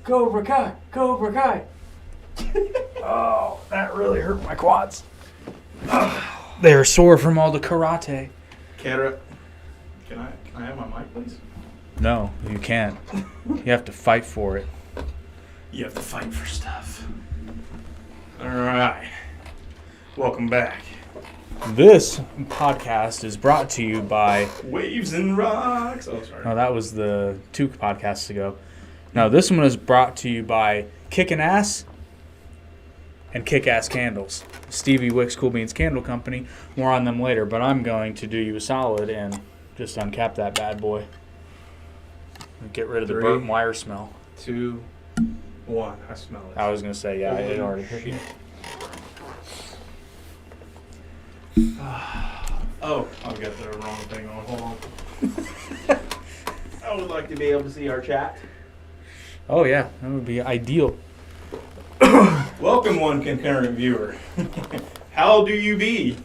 Cobra Kai, Cobra Kai. Oh, that really hurt my quads. They're sore from all the karate. Can I have my mic, please? No, you can't. You have to fight for it. You have to fight for stuff. All right. Welcome back. This podcast is brought to you by... Waves and Rocks. Oh, sorry. No, that was the 2 podcasts ago. No, this one is brought to you by Kickin' Ass and Kick-Ass Candles. Stevie Wicks Cool Beans Candle Company. More on them later, but I'm going to do you a solid and just uncap that bad boy. And get rid of the burnt wire smell. 2, 1. I smell it. I was going to say, yeah, it already hit you. Oh, I've got the wrong thing on. Hold on. I would like to be able to see our chat. Oh, yeah. That would be ideal. Welcome, one concurrent viewer. How do you be?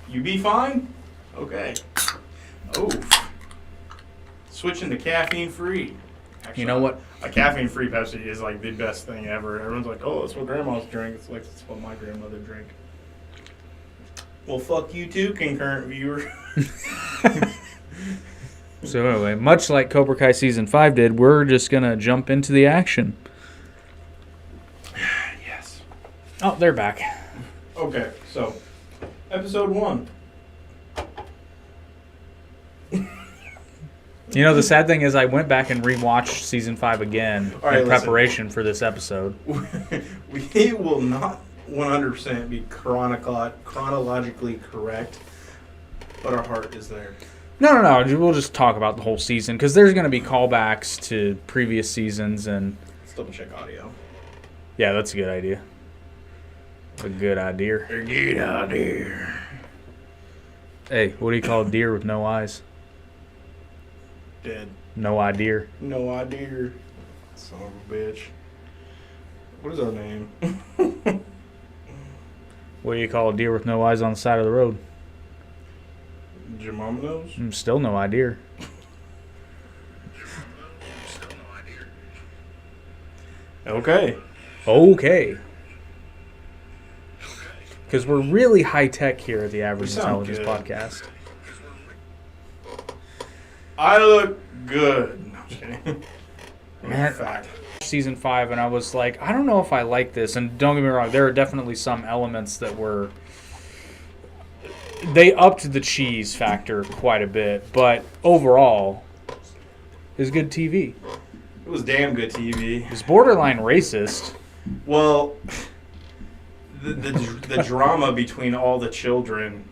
You be fine? Okay. Oh. Switching to caffeine-free. Actually, You know what? A caffeine-free Pepsi is like the best thing ever. Everyone's like, oh, that's what grandma's drink. It's like, that's what my grandmother drank. Well, fuck you too, concurrent viewer. So anyway, much like Cobra Kai Season 5 did, we're just going to jump into the action. Yes. Oh, they're back. Okay, so, episode 1. You know, the sad thing is I went back and rewatched Season 5 again in preparation for this episode. We will not 100% be chronologically correct, but our heart is there. No. We'll just talk about the whole season because there's going to be callbacks to previous seasons and... Let's double check audio. Yeah, that's a good idea. A good idea. A good idea. Hey, what do you call a deer with no eyes? Dead. No idea. No idea. Son of a bitch. What is our name? What do you call a deer with no eyes on the side of the road? Your mama knows? Still no idea. Okay. Because we're really high-tech here at the Average We sound Intelligence good. Podcast. I look good. No, I'm just kidding. Man, Fact. Season 5, and I was like, I don't know if I like this. And don't get me wrong, there are definitely some elements that were... They upped the cheese factor quite a bit, but overall, it's good TV. It was damn good TV. It's borderline racist. Well, the drama between all the children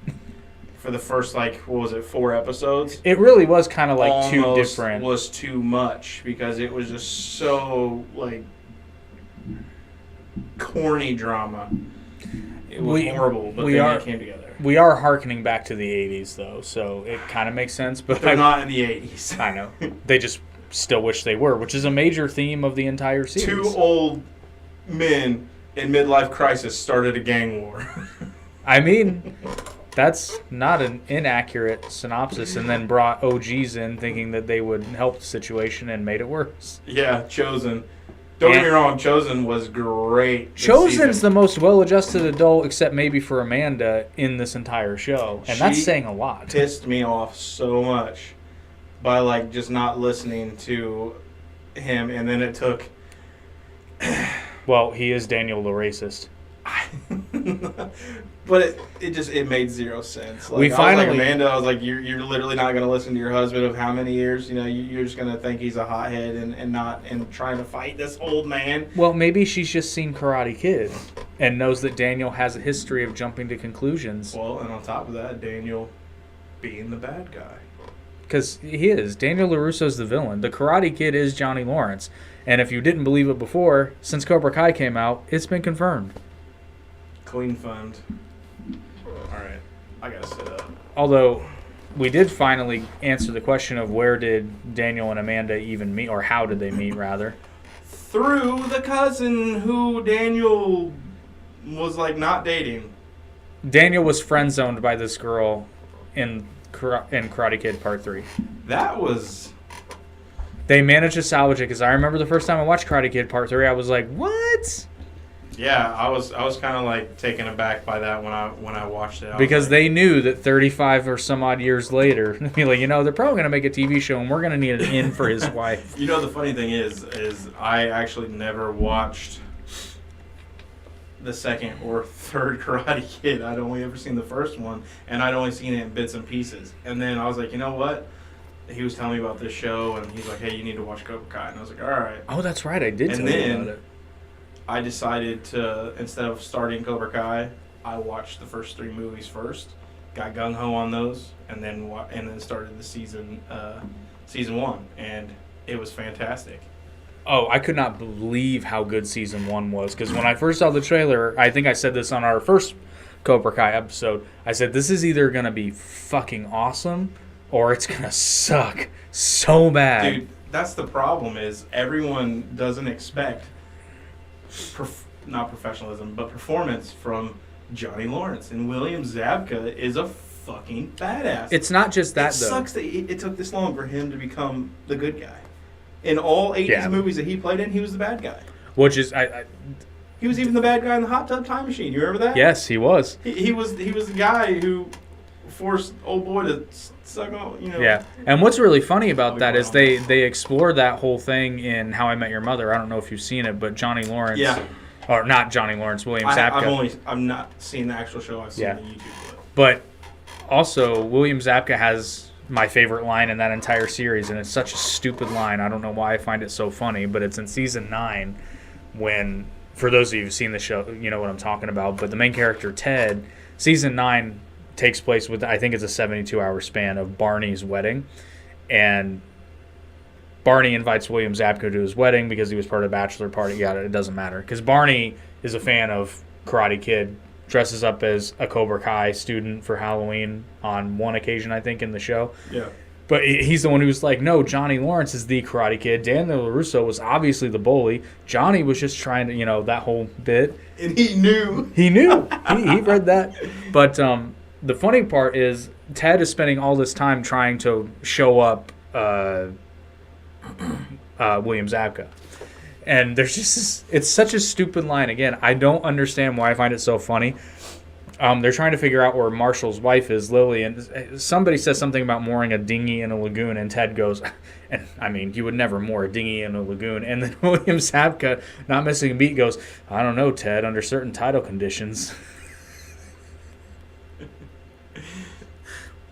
for the first, 4 episodes? It really was kind of like two almost different... was too much because it was just so, corny drama. It was horrible, but it came together. We are hearkening back to the 80s, though, so it kind of makes sense. But They're not in the 80s. I know. They just still wish they were, which is a major theme of the entire series. 2 old men in midlife crisis started a gang war. I mean, that's not an inaccurate synopsis, and then brought OGs in thinking that they would help the situation and made it worse. Yeah, Chosen. Don't get me wrong, Chosen was great. Chosen's the most well-adjusted adult, except maybe for Amanda, in this entire show. And that's saying a lot. Pissed me off so much by, just not listening to him. And then it took... Well, he is Daniel the racist. But it made zero sense. We I finally... was like, Amanda, I was like, you're literally not going to listen to your husband of how many years? You know, you're just going to think he's a hothead and trying to fight this old man. Well, maybe she's just seen Karate Kid and knows that Daniel has a history of jumping to conclusions. Well, and on top of that, Daniel being the bad guy. Because he is. Daniel LaRusso's the villain. The Karate Kid is Johnny Lawrence. And if you didn't believe it before, since Cobra Kai came out, it's been confirmed. Clean fund. Alright, I gotta sit up. Although, we did finally answer the question of where did Daniel and Amanda even meet, or how did they meet, rather. Through the cousin who Daniel was, not dating. Daniel was friend-zoned by this girl in Karate Kid Part 3. That was... they managed to salvage it because I remember the first time I watched Karate Kid Part 3, I was like, what? Yeah, I was kind of like taken aback by that when I watched it. Because they knew that 35 or some odd years later, they're like, they're probably going to make a TV show and we're going to need an in for his wife. You know, the funny thing is I actually never watched the second or third Karate Kid. I'd only ever seen the first one, and I'd only seen it in bits and pieces. And then I was like, you know what? He was telling me about this show, and he's like, hey, you need to watch Cobra Kai. And I was like, all right. Oh, that's right. I did tell you about it. I decided to, instead of starting Cobra Kai, I watched the first 3 movies first, got gung-ho on those, and then started the season 1, and it was fantastic. Oh, I could not believe how good season 1 was, because when I first saw the trailer, I think I said this on our first Cobra Kai episode, I said, this is either going to be fucking awesome, or it's going to suck so bad. Dude, that's the problem is everyone doesn't expect not professionalism, but performance from Johnny Lawrence. And William Zabka is a fucking badass. It's not just that, though. It sucks that it took this long for him to become the good guy. In all 80s movies that he played in, he was the bad guy. Which is... He was even the bad guy in the Hot Tub Time Machine. You remember that? Yes, he was. He was the guy who forced old boy to suck on, Yeah, and what's really funny about that is they explored that whole thing in How I Met Your Mother. I don't know if you've seen it, but Johnny Lawrence, or not Johnny Lawrence, William Zabka. I've not seen the actual show. I've seen the YouTube clip. But also, William Zabka has my favorite line in that entire series, and it's such a stupid line. I don't know why I find it so funny, but it's in season 9 when, for those of you who've seen the show, you know what I'm talking about. But the main character Ted, season 9. Takes place with, I think it's a 72-hour span of Barney's wedding, and Barney invites William Zabka to his wedding because he was part of the bachelor party. Yeah, it doesn't matter because Barney is a fan of Karate Kid, dresses up as a Cobra Kai student for Halloween on one occasion, I think, in the show. Yeah. But he's the one who's like, no, Johnny Lawrence is the Karate Kid. Daniel LaRusso was obviously the bully. Johnny was just trying to, that whole bit. And he knew. He knew. he read that. But the funny part is Ted is spending all this time trying to show up William Zabka. And there's just it's such a stupid line. Again, I don't understand why I find it so funny. They're trying to figure out where Marshall's wife is, Lily, and somebody says something about mooring a dinghy in a lagoon, and Ted goes, and I mean, you would never moor a dinghy in a lagoon. And then William Zabka, not missing a beat, goes, I don't know, Ted, under certain tidal conditions.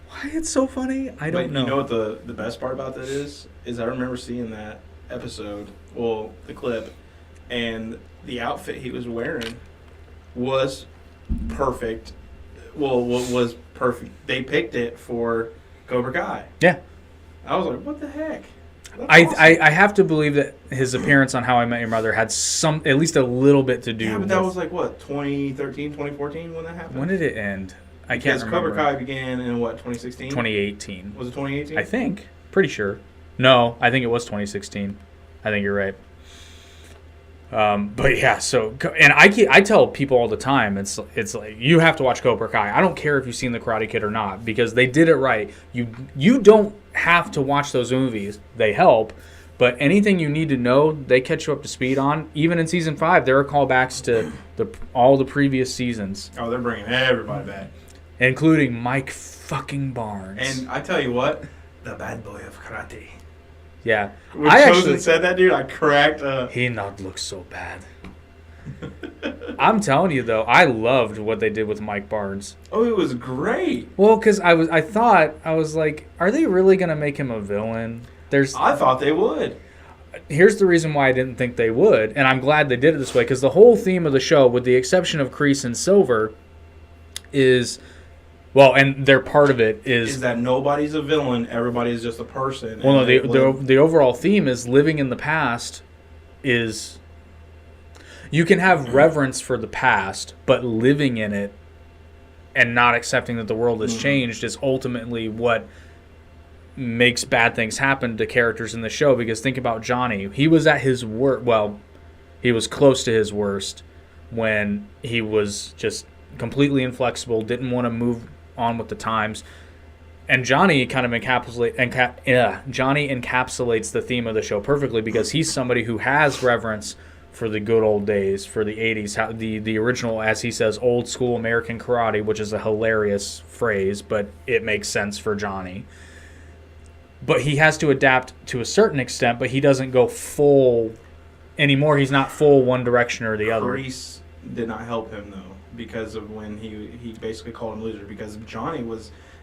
Why it's so funny, I don't know. You know what the best part about that is I remember seeing that episode, well, the clip, and the outfit he was wearing was perfect. Well, what was perfect? They picked it for Cobra Kai. Yeah. I was like, what the heck? I have to believe that his appearance on How I Met Your Mother had at least a little bit to do with... Yeah, but that was like, what, 2013, 2014 when that happened? When did it end? I can't remember. Cobra Kai began in, what, 2016? 2018. Was it 2018? I think. Pretty sure. No, I think it was 2016. I think you're right. But yeah, so... And I tell people all the time, it's like, you have to watch Cobra Kai. I don't care if you've seen The Karate Kid or not, because they did it right. You don't have to watch those movies. They help. But anything you need to know, they catch you up to speed on. Even in Season 5, there are callbacks to all the previous seasons. Oh, they're bringing everybody back. Including Mike fucking Barnes. And I tell you what, the bad boy of karate. Yeah. When Chosen said that, dude, I cracked up. He not look so bad. I'm telling you, though, I loved what they did with Mike Barnes. Oh, it was great. Well, because I was like, are they really going to make him a villain? I thought they would. Here's the reason why I didn't think they would, and I'm glad they did it this way, because the whole theme of the show, with the exception of Kreese and Silver, is... Well, and they're part of it is that nobody's a villain, everybody's just a person. Well, no, the overall theme is living in the past is you can have reverence for the past, but living in it and not accepting that the world has changed is ultimately what makes bad things happen to characters in the show. Because think about Johnny. He was at his worst. Well, he was close to his worst when he was just completely inflexible, didn't want to move on with the times, And Johnny kind of Johnny encapsulates the theme of the show perfectly because he's somebody who has reverence for the good old days, for the 80s, how the original, as he says, old school American karate, which is a hilarious phrase, but it makes sense for Johnny. But he has to adapt to a certain extent, but he doesn't go full anymore. He's not full one direction or the other. Reese did not help him, though, because of when he basically called him loser, because Johnny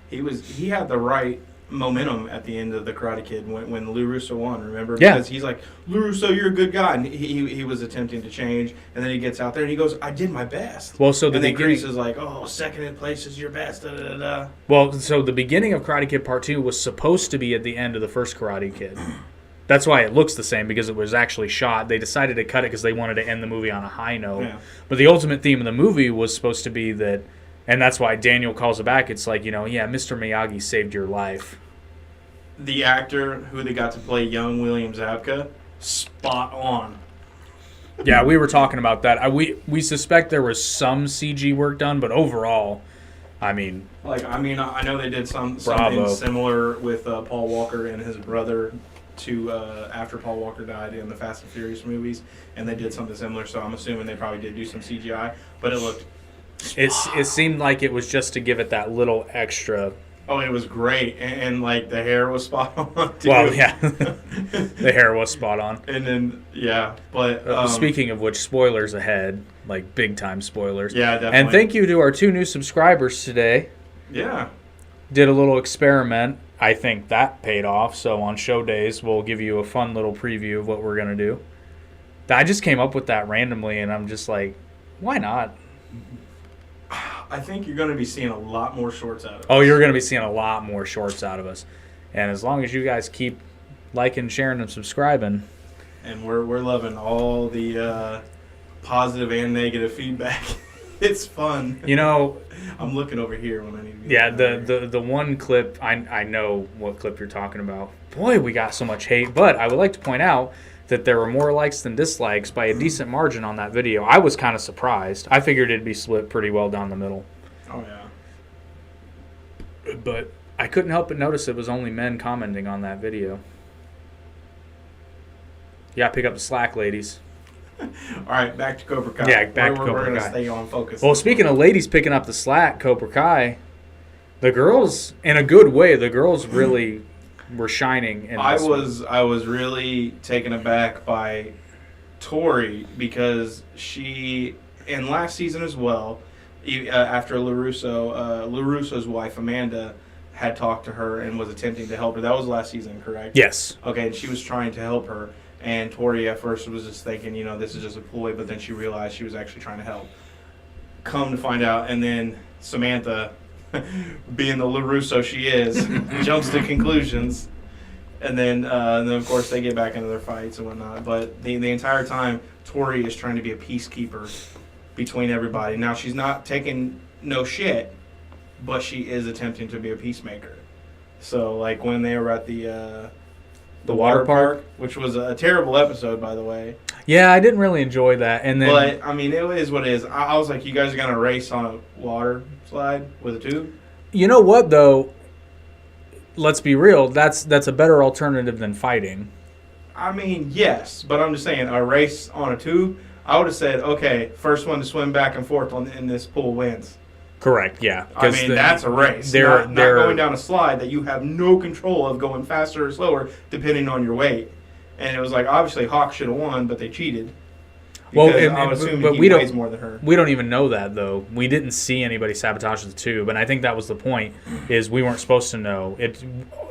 he had the right momentum at the end of the Karate Kid when Lou Russo won, remember? Yeah. Because he's like, Lou Russo, you're a good guy. And he was attempting to change, and then he gets out there and he goes, I did my best. Well, so and then Grease is like, oh, second in place is your best. Da, da, da, da. Well, so the beginning of Karate Kid Part 2 was supposed to be at the end of the first Karate Kid. That's why it looks the same, because it was actually shot. They decided to cut it because they wanted to end the movie on a high note. Yeah. But the ultimate theme of the movie was supposed to be that, and that's why Daniel calls it back. It's like, Mr. Miyagi saved your life. The actor who they got to play young William Zabka, spot on. Yeah, we were talking about that. We suspect there was some CG work done, but overall, I know they did something Bravo. similar with Paul Walker and his brother to after Paul Walker died in the Fast and Furious movies, and they did something similar. So I'm assuming they probably did do some CGI, but it looked. It seemed like it was just to give it that little extra. Oh, it was great, and like the hair was spot on too. Well, yeah, the hair was spot on. And then but speaking of which, spoilers ahead, like big time spoilers. Yeah, definitely. And thank you to our 2 new subscribers today. Yeah. Did a little experiment. I think that paid off. So on show days, we'll give you a fun little preview of what we're gonna do. I just came up with that randomly, and I'm just like, why not? I think you're going to be seeing a lot more shorts out of us. Oh, you're going to be seeing a lot more shorts out of us. And as long as you guys keep liking, sharing, and subscribing. And we're loving all the positive and negative feedback. It's fun. I'm looking over here when I need to be. Yeah, the one clip, I know what clip you're talking about. Boy, we got so much hate. But I would like to point out that there were more likes than dislikes by a decent margin on that video. I was kind of surprised. I figured it'd be split pretty well down the middle. Oh, yeah. But I couldn't help but notice it was only men commenting on that video. Yeah, pick up the slack, ladies. All right, back to Cobra Kai. Yeah, back to Cobra Kai. We're going to stay on focus. Well, speaking of ladies picking up the slack, Cobra Kai, the girls, in a good way, the girls really were shining in this I was really taken aback by Tori, because she, in last season as well, after LaRusso's wife Amanda had talked to her and was attempting to help her. That was last season, correct? Yes. Okay, and she was trying to help her, and Tori at first was just thinking, this is just a ploy, but then she realized she was actually trying to help. Come to find out, and then Samantha, being the LaRusso she is, jumps to conclusions. And then of course, they get back into their fights and whatnot. But the entire time, Tori is trying to be a peacekeeper between everybody. Now, she's not taking no shit, but she is attempting to be a peacemaker. So, like, when they were at the water park, which was a terrible episode, by the way. Yeah, I didn't really enjoy that. And then, but, I mean, it is what it is. I was like, you guys are going to race on a water slide with a tube? You know what, though? Let's be real. That's a better alternative than fighting. I mean, yes, but I'm just saying, a race on a tube, I would have said, okay, first one to swim back and forth in this pool wins. Correct, yeah. I mean, that's a race. Not going down a slide that you have no control of going faster or slower depending on your weight. And it was like, obviously, Hawk should have won, but they cheated. Well, I would assume he weighs more than her. We don't even know that, though. We didn't see anybody sabotage the tube, and I think that was the point, is we weren't supposed to know.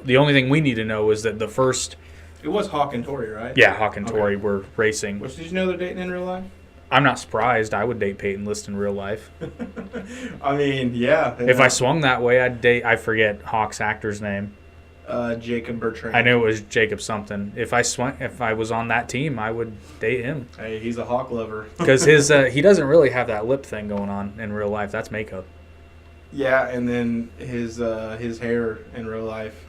The only thing we need to know is that the first... It was Hawk and Tori, right? Yeah, Hawk and Tori were racing. Which, did you know they're dating in real life? I'm not surprised. I would date Peyton List in real life. I mean, yeah. If I swung that way, I'd date... I forget Hawk's actor's name. Jacob Bertrand. I knew it was Jacob something. If I was on that team, I would date him. Hey, he's a Hawk lover. Because he doesn't really have that lip thing going on in real life. That's makeup. Yeah, and then his hair in real life,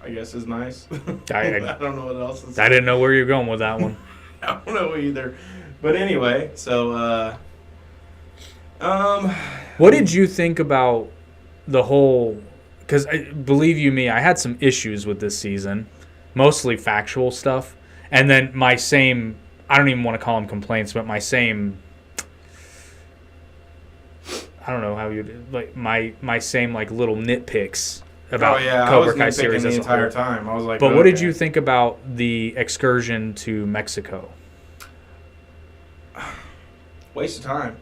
I guess, is nice. I don't know what else to say. I didn't know where you were going with that one. I don't know either. But anyway, so what did you think about the whole, because believe you me, I had some issues with this season, mostly factual stuff, and then my same, I don't even want to call them complaints, but my same, I don't know how you like my same like little nitpicks about Cobra Kai series the as a entire whole. time. I was like, But what did you think about the excursion to Mexico? Waste of time.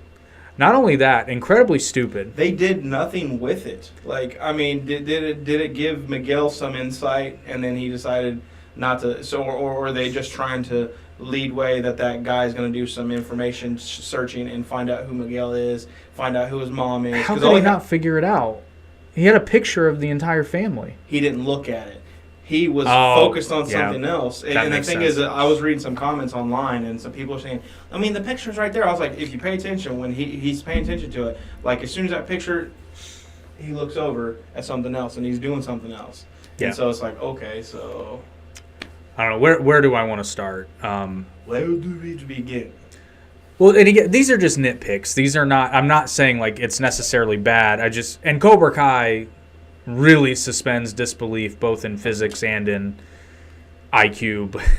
Not only that, incredibly stupid. They did nothing with it. Like, I mean, did it give Miguel some insight, and then he decided not to? So, or are they just trying to lead way that guy's going to do some information searching and find out who Miguel is, find out who his mom is? How could he not figure it out? He had a picture of the entire family. He didn't look at it. He was focused on something else. And the thing is, I was reading some comments online, and some people are saying, I mean, the picture's right there. I was like, if you pay attention, when he's paying attention to it, like as soon as that picture, he looks over at something else, and he's doing something else. Yeah. And so it's like, okay, so... I don't know. Where do I want to start? Where do we begin? Well, and again, these are just nitpicks. These are not... I'm not saying, like, it's necessarily bad. And Cobra Kai really suspends disbelief both in physics and in IQ. But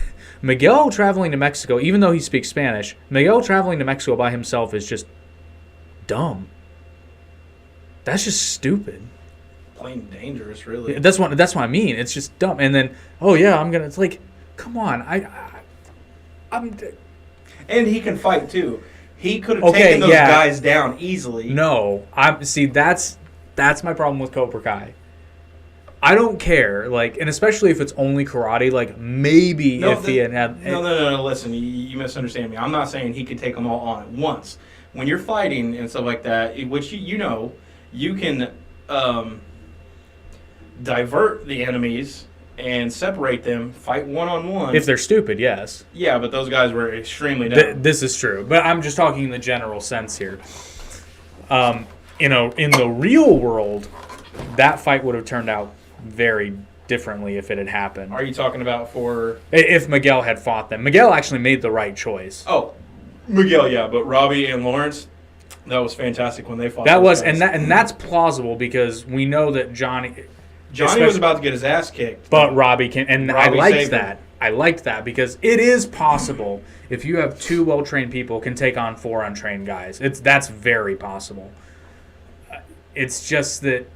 Miguel traveling to Mexico, even though he speaks Spanish, Miguel traveling to Mexico by himself is just dumb. That's just stupid. Plain dangerous, really. That's what I mean. It's just dumb. And then, it's like, come on, I'm. And he can fight too. He could have taken those guys down easily. No, that's my problem with Cobra Kai. I don't care, like, and especially if it's only karate, like, maybe if he had... No, listen, you misunderstand me. I'm not saying he could take them all on at once. When you're fighting and stuff like that, which you know, you can divert the enemies and separate them, fight one-on-one. If they're stupid, yes. Yeah, but those guys were extremely dumb. This is true, but I'm just talking in the general sense here. In the real world, that fight would have turned out very differently if it had happened. Are you talking about if Miguel had fought them? Miguel actually made the right choice. Oh, Miguel, yeah, but Robbie and Lawrence, that was fantastic when they fought. And that's plausible because we know that Johnny was about to get his ass kicked, but Robbie can, and Robbie I liked that. I liked that because it is possible if you have 2 well-trained people can take on 4 untrained guys. That's very possible. It's just that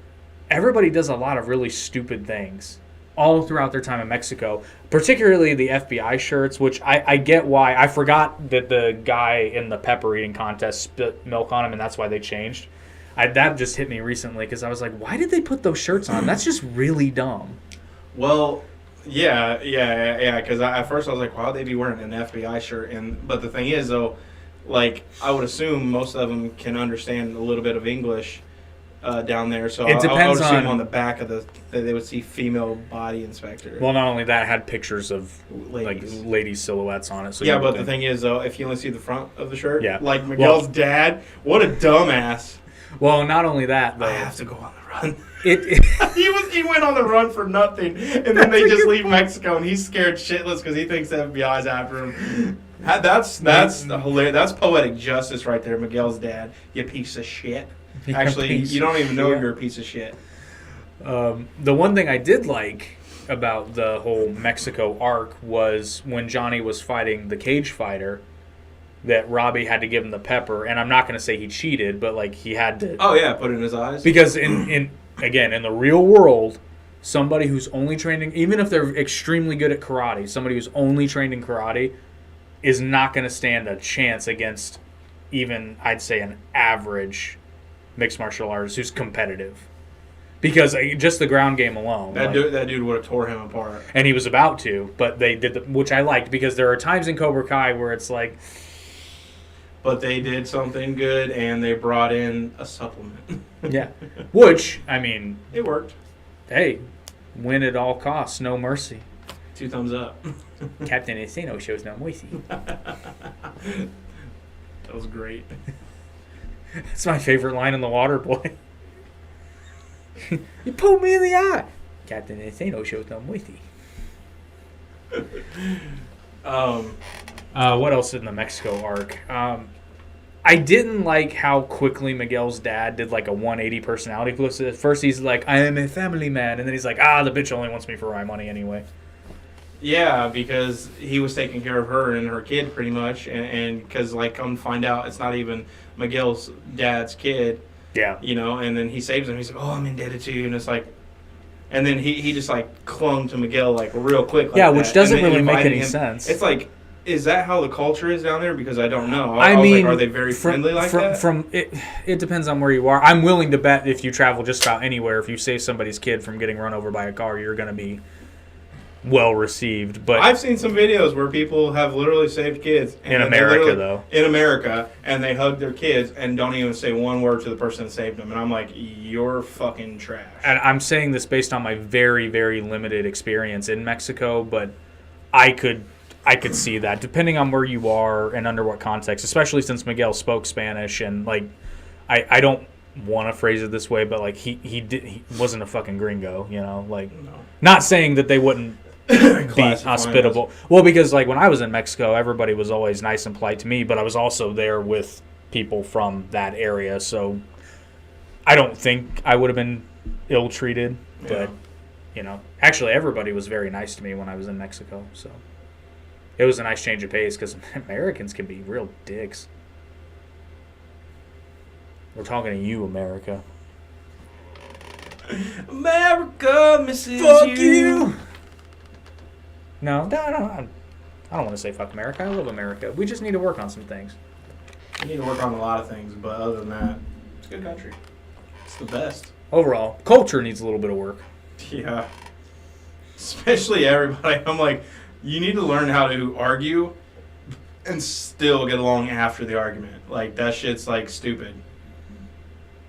everybody does a lot of really stupid things all throughout their time in Mexico, particularly the FBI shirts, which I get why. I forgot that the guy in the pepper eating contest spit milk on him, and that's why they changed. That just hit me recently because I was like, why did they put those shirts on? That's just really dumb. Well, yeah, because at first I was like, why would they be wearing an FBI shirt? But the thing is, though, like, I would assume most of them can understand a little bit of English down there, so it depends I would assume on the back of they would see female body inspector. Well, not only that, it had pictures of ladies. like lady silhouettes on it. So yeah, but the thing is, though, if you only see the front of the shirt, yeah. Like Miguel's dad, what a dumbass. Well, not only that, though, I have to go on the run. He went on the run for nothing, and then they just leave Mexico, and he's scared shitless because he thinks the FBI's after him. That's hilarious. That's poetic justice right there, Miguel's dad. You piece of shit. Actually, you don't even know you're a piece of shit. The one thing I did like about the whole Mexico arc was when Johnny was fighting the cage fighter, that Robbie had to give him the pepper, and I'm not going to say he cheated, but like he had to. Oh yeah, put it in his eyes. Because in the real world, somebody who's only training, even if they're extremely good at karate, somebody who's only trained in karate is not going to stand a chance against even, I'd say, an average mixed martial artist who's competitive. Because just the ground game alone. That dude would have tore him apart. And he was about to, but they did, which I liked, because there are times in Cobra Kai where it's like... But they did something good, and they brought in a supplement. Yeah. Which, I mean... It worked. Hey, win at all costs, no mercy. 2 thumbs up. Captain Insano shows no mercy. That was great. That's my favorite line in The Water Boy. You pulled me in the eye. Captain Insano shows no mercy. What else in the Mexico arc? I didn't like how quickly Miguel's dad did like a 180 personality flip. At first he's like, I am a family man. And then he's like, the bitch only wants me for my money anyway. Yeah, because he was taking care of her and her kid pretty much. And because, like, come find out, it's not even Miguel's dad's kid. Yeah. You know, and then he saves him. He's like, I'm indebted to you. And it's like, and then he just, like, clung to Miguel, like, real quick. Like which doesn't really make any sense. It's like, is that how the culture is down there? Because I don't know. I mean, like, are they very friendly like that? It depends on where you are. I'm willing to bet if you travel just about anywhere, if you save somebody's kid from getting run over by a car, you're going to be well received. But I've seen some videos where people have literally saved kids in America, though. In America, and they hug their kids and don't even say one word to the person that saved them. And I'm like, you're fucking trash. And I'm saying this based on my very, very limited experience in Mexico, but I could see that depending on where you are and under what context, especially since Miguel spoke Spanish and like I don't want to phrase it this way, but like he wasn't a fucking gringo, you know, like not saying that they wouldn't be hospitable. Well, because like when I was in Mexico, everybody was always nice and polite to me, but I was also there with people from that area, so I don't think I would have been ill-treated, but you know, actually everybody was very nice to me when I was in Mexico, so it was a nice change of pace because Americans can be real dicks. We're talking to you, America. America misses Fuck you! No, I don't want to say fuck America. I love America. We just need to work on some things. We need to work on a lot of things, but other than that, it's a good country. It's the best. Overall, culture needs a little bit of work. Yeah. Especially everybody. I'm like, you need to learn how to argue and still get along after the argument. Like, that shit's, like, stupid.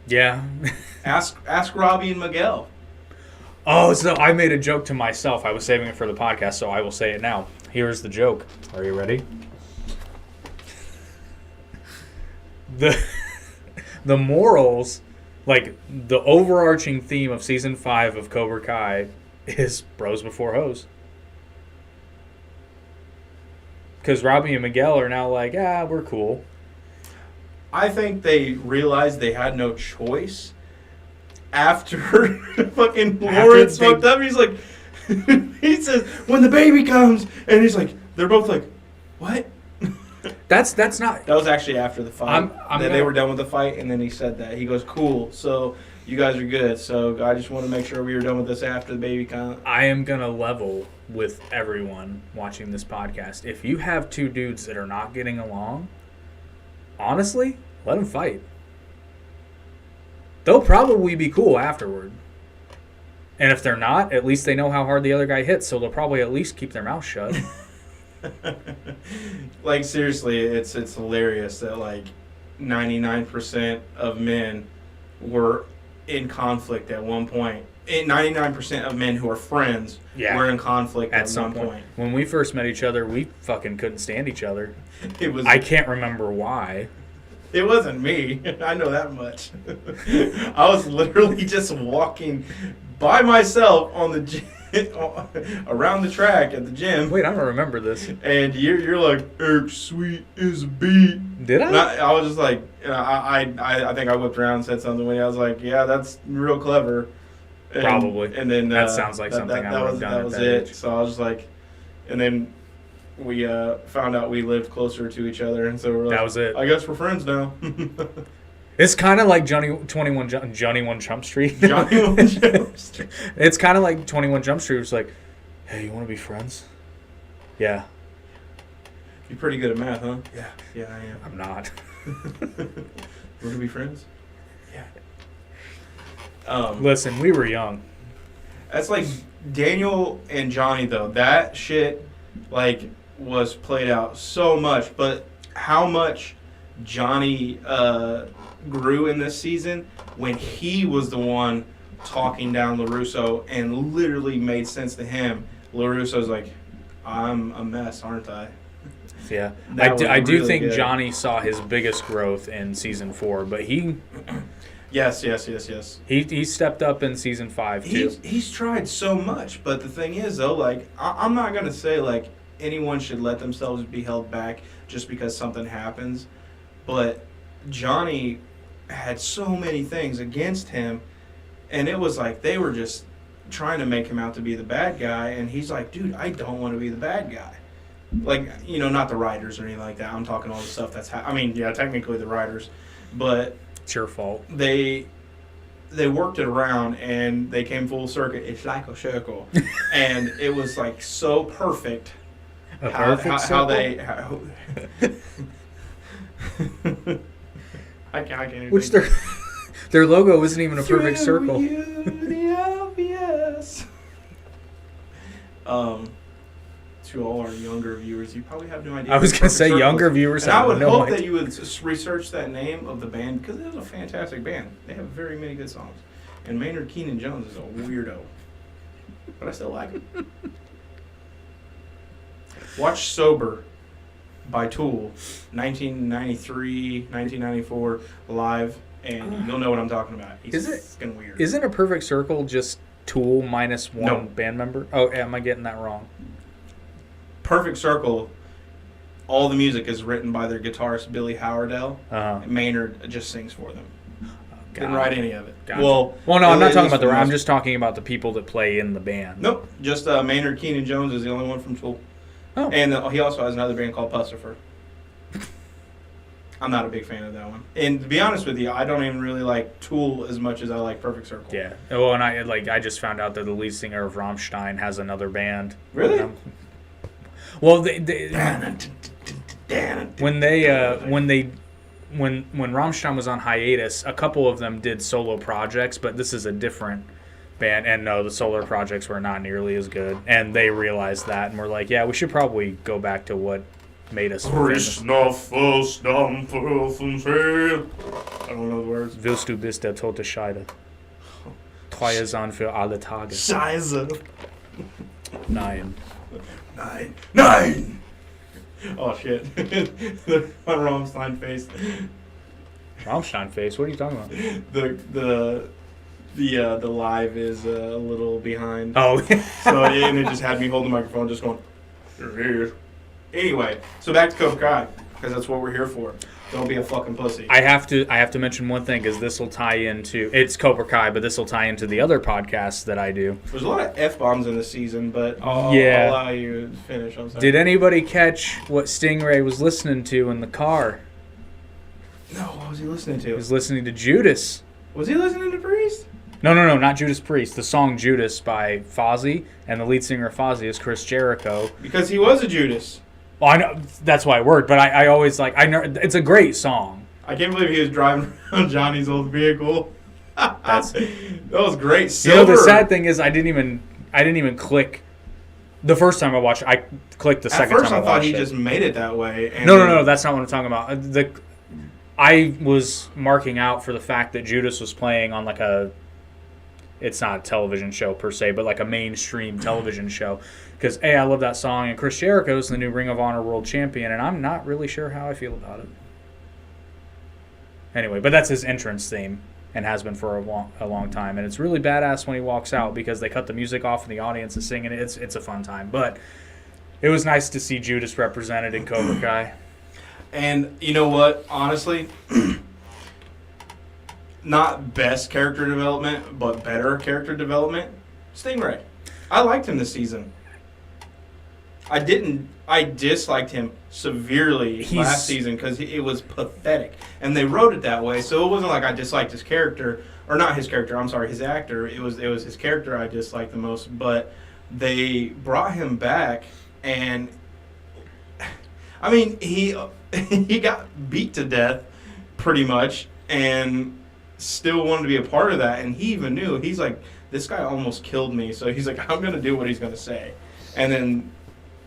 Yeah. Ask Robbie and Miguel. Oh, so I made a joke to myself. I was saving it for the podcast, so I will say it now. Here's the joke. Are you ready? The morals, like the overarching theme of season 5 of Cobra Kai is bros before hoes. Because Robbie and Miguel are now like, we're cool. I think they realized they had no choice after fucking Lawrence fucked up. He's like, he says, when the baby comes, and he's like, they're both like, what? That's not. That was actually after the fight. They were done with the fight, and then he said that. He goes, cool, so you guys are good. So I just want to make sure we were done with this after the baby comes. I am going to level with everyone watching this podcast. If you have two dudes that are not getting along, honestly, let them fight. They'll probably be cool afterward. And if they're not, at least they know how hard the other guy hits, so they'll probably at least keep their mouth shut. Like, seriously, it's hilarious that, like, 99% of men were in conflict at one point. 99% of men who are friends were in conflict at some point. When we first met each other, we fucking couldn't stand each other. I can't remember why. It wasn't me. I know that much. I was literally just walking by myself on the gym, around the track at the gym. Wait, I don't remember this. And you're like, Eric Sweet is a beat. Did I? And I was just like, I think I whipped around and said something when I was like, yeah, that's real clever. And, probably. And then that sounds like something I would have done. That was it. Age. So I was just like, and then we found out we lived closer to each other, and so we're like, that was it. I guess we're friends now. It's kind of like Johnny One Jump Street. Johnny One Jump Street. It's kind of like 21 Jump Street. It's like, hey, you want to be friends? Yeah. You're pretty good at math, huh? Yeah. Yeah, I am. I'm not. Want to be friends? Yeah. Listen, we were young. That's like Daniel and Johnny, though. That shit, like, was played out so much, but how much Johnny grew in this season when he was the one talking down LaRusso and literally made sense to him. LaRusso's like, I'm a mess, aren't I? Yeah. I do think good. Johnny saw his biggest growth in season 4, but he... Yes. He stepped up in season 5, too. He's tried so much, but the thing is, though, like, I'm not going to say, like, anyone should let themselves be held back just because something happens, but Johnny had so many things against him, and it was like they were just trying to make him out to be the bad guy, and he's like, dude, I don't want to be the bad guy. Like, you know, not the writers or anything like that. I'm talking all the stuff that's I mean, yeah, technically the writers, but it's your fault. They worked it around, and they came full circle. It's like a circle, and it was like so perfect. How they I can't which their logo isn't even a perfect circle. To all our younger viewers, you probably have no idea. I was going to say younger viewers. And I would hope that you would research that name of the band, because it is a fantastic band. They have very many good songs, and Maynard Keenan Jones is a weirdo, but I still like him. Watch Sober by Tool, 1993, 1994, live, and you'll know what I'm talking about. He's fucking weird. Isn't a perfect circle just Tool minus one band member? Oh, am I getting that wrong? Perfect Circle, all the music is written by their guitarist Billy Howardell. And Maynard just sings for them. Didn't write any of it. Gotcha. Well, no, I'm not talking about the. I'm just talking about the people that play in the band. Nope, just Maynard Keenan Jones is the only one from Tool. Oh. And he also has another band called Pussifer. I'm not a big fan of that one. And to be honest with you, I don't even really like Tool as much as I like Perfect Circle. Yeah. Well, and I just found out that the lead singer of Rammstein has another band. Really? Well, when Rammstein was on hiatus, a couple of them did solo projects, but this is a different band. And no, the solo projects were not nearly as good. And they realized that, and were like, yeah, we should probably go back to what made us famous. I don't know the words. Willst du bist der tote Scheide. Treue sein für alle Tage. Scheiße. Nein. Nine. Oh shit! My Rammstein face. Rammstein face. What are you talking about? The live is a little behind. Oh. So and it just had me holding the microphone, just going. Anyway, so back to Cobra Kai, because that's what we're here for. Don't be a fucking pussy. I have to mention one thing, because this will tie into, it's Cobra Kai, but this will tie into the other podcasts that I do. There's a lot of F-bombs in this season, but I'll allow you to finish. I'm sorry. Did anybody catch what Stingray was listening to in the car? No, what was he listening to? He was listening to Judas. Was he listening to Priest? No, not Judas Priest. The song Judas by Fozzy, and the lead singer of Fozzy is Chris Jericho. Because he was a Judas. Well, I know that's why it worked, but I always I know it's a great song. I can't believe he was driving around Johnny's old vehicle. That was great. Silver. You know, the sad thing is I didn't even click the first time I watched it. I clicked the second time I watched it. At first I thought he just made it that way. And No, that's not what I'm talking about. I was marking out for the fact that Judas was playing on it's not a television show per se, but like a mainstream television show. Because, A, I love that song, and Chris Jericho is the new Ring of Honor World Champion, and I'm not really sure how I feel about it. Anyway, but that's his entrance theme, and has been for a long time. And it's really badass when he walks out, because they cut the music off and the audience is singing it. It's a fun time. But it was nice to see Judas represented in Cobra Kai. And you know what? Honestly, not best character development, but better character development. Stingray. I liked him this season. I disliked him severely last season because it was pathetic. And they wrote it that way, so it wasn't like I disliked his character. Or not his character, I'm sorry, his actor. It was his character I disliked the most. But they brought him back, and I mean, he got beat to death pretty much, and still wanted to be a part of that. And he even knew, he's like, this guy almost killed me, so he's like, I'm going to do what he's going to say. And then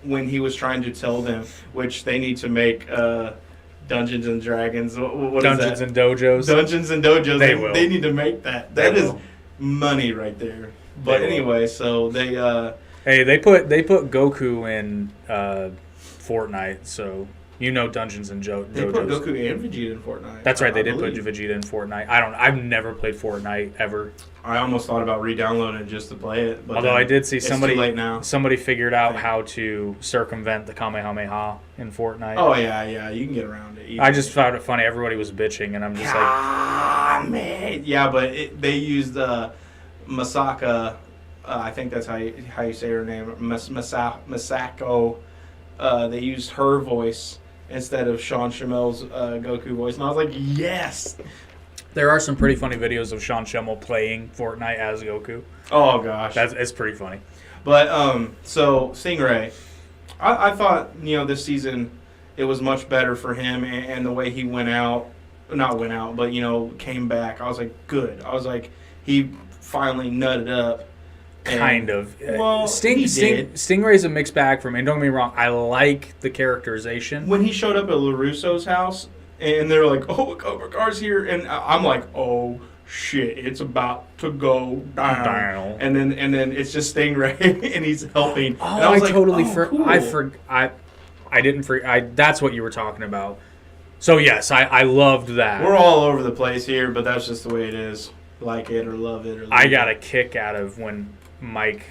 when he was trying to tell them, which they need to make Dungeons and Dragons, what Dungeons is that? and Dojos. Dungeons and Dojos. They will. They need to make that. That is money right there. But anyway, so they... Hey, they put Goku in Fortnite, so... You know Dungeons and They put JoJo's. Goku and Vegeta in Fortnite. That's right. They I did put believe. Vegeta in Fortnite. I've never played Fortnite ever. I almost thought about re-downloading it just to play it. But Although I did see it's somebody too late now. somebody figured out how to circumvent the Kamehameha in Fortnite. Oh yeah, you can get around it. I just found it funny. Everybody was bitching, and I'm just like, man. Yeah, but they used Masaka. I think that's how you say her name. Masako. They used her voice instead of Sean Schimmel's Goku voice, and I was like, yes. there are some pretty funny videos of Sean Schemmel playing Fortnite as Goku. Oh gosh, It's pretty funny. But so Stingray, I thought this season it was much better for him and the way he not went out, but came back. I was like, good. I was like, he finally nutted up. Kind of. Well, he did. Stingray's a mixed bag for me. Don't get me wrong. I like the characterization. When he showed up at LaRusso's house, and they're like, "Oh, Cobra Kai's here," and I'm like, "Oh shit, it's about to go down." And then it's just Stingray, and he's helping. Oh, and I was like, totally cool. I didn't forget. That's what you were talking about. So yes, I loved that. We're all over the place here, but that's just the way it is. Like it or love it or. I got a kick out of when Mike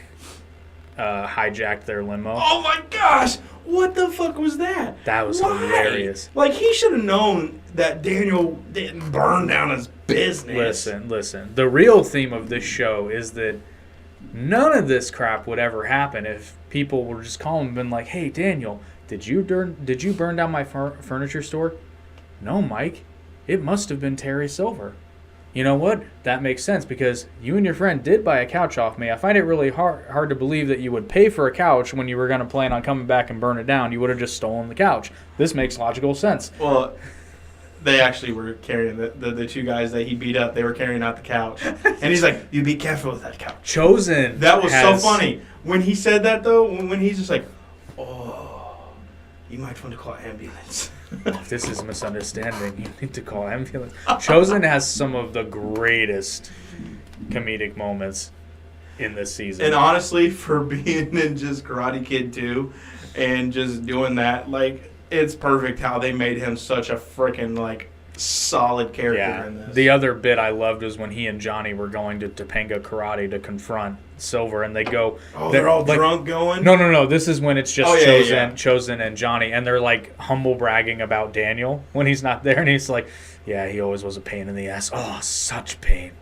hijacked their limo. Oh my gosh! What the fuck was that? That was Why? hilarious. Like, he should have known that Daniel didn't burn down his business. Listen. The real theme of this show is that none of this crap would ever happen if people were just calling and been like, "Hey, Daniel, did you burn down my furniture store?" "No, Mike. It must have been Terry Silver." You know what? That makes sense because you and your friend did buy a couch off me. I find it really hard to believe that you would pay for a couch when you were going to plan on coming back and burn it down. You would have just stolen the couch. This makes logical sense. Well, they actually were carrying the two guys that he beat up. They were carrying out the couch. And he's like, "You be careful with that couch." Chosen. That was so funny. When he said that, though, when he's just like, "Oh, you might want to call an ambulance." This is a misunderstanding. You need to call ambulance. Chosen has some of the greatest comedic moments in this season. And honestly, for being in just Karate Kid 2 and just doing that, like, it's perfect how they made him such a freaking, like, solid character in this. The other bit I loved was when he and Johnny were going to Topanga Karate to confront Silver, and they go... Oh, they're all drunk going? No. This is when it's just Chosen Chosen and Johnny, and they're, like, humble bragging about Daniel when he's not there, and he's like, "Yeah, he always was a pain in the ass." Oh, such pain.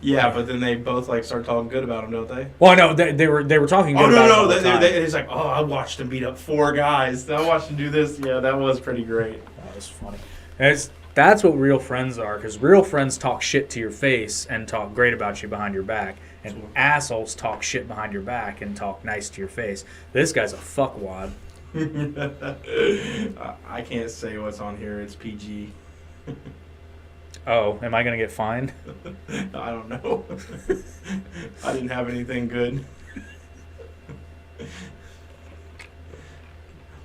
Yeah, but then they both, like, start talking good about him, don't they? Well, no, they were talking good about him all the time. He's like, "Oh, I watched him beat up 4 guys. I watched him do this." Yeah, that was pretty great. That was funny. And that's what real friends are, because real friends talk shit to your face and talk great about you behind your back, and assholes talk shit behind your back and talk nice to your face. This guy's a fuckwad. I can't say what's on here. It's PG. Oh, am I going to get fined? I don't know. I didn't have anything good.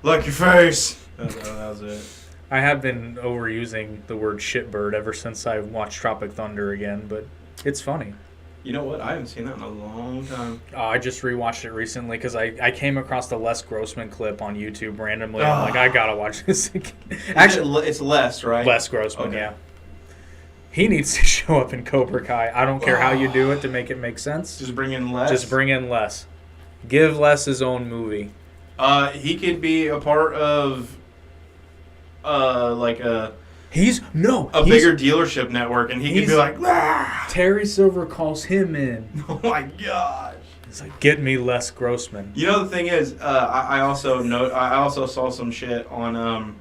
Like your face. That was it. I have been overusing the word shitbird ever since I watched Tropic Thunder again, but it's funny. You know what? I haven't seen that in a long time. I just rewatched it recently because I came across the Les Grossman clip on YouTube randomly. I'm like, I gotta watch this again. Actually, it's Les, right? Les Grossman, Okay. yeah. He needs to show up in Cobra Kai. I don't care how you do it to make it make sense. Just bring in Les? Just bring in Les. Give Les his own movie. He could be a part of, like a bigger dealership network, and he could be like, "Ah!" Terry Silver calls him in. Oh my gosh. He's like, "Get me Les Grossman." You know, the thing is, I also saw some shit on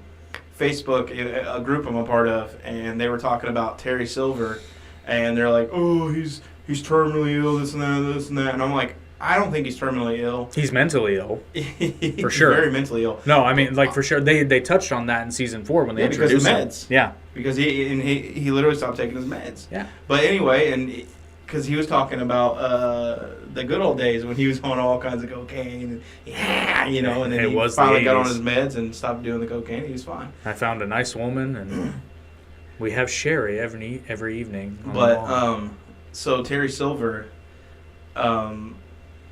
Facebook, a group I'm a part of, and they were talking about Terry Silver, and they're like, "Oh, he's terminally ill, this and that," and I'm like, I don't think he's terminally ill. He's mentally ill. He's for sure. Very mentally ill. No, I mean, like, for sure. They touched on that in season 4 when they introduced because of him. meds. Yeah. Because he literally stopped taking his meds. Yeah. But anyway, and because he was talking about the good old days when he was on all kinds of cocaine, and and then he finally got on his meds and stopped doing the cocaine. He was fine. I found a nice woman, and we have sherry every evening. But so Terry Silver,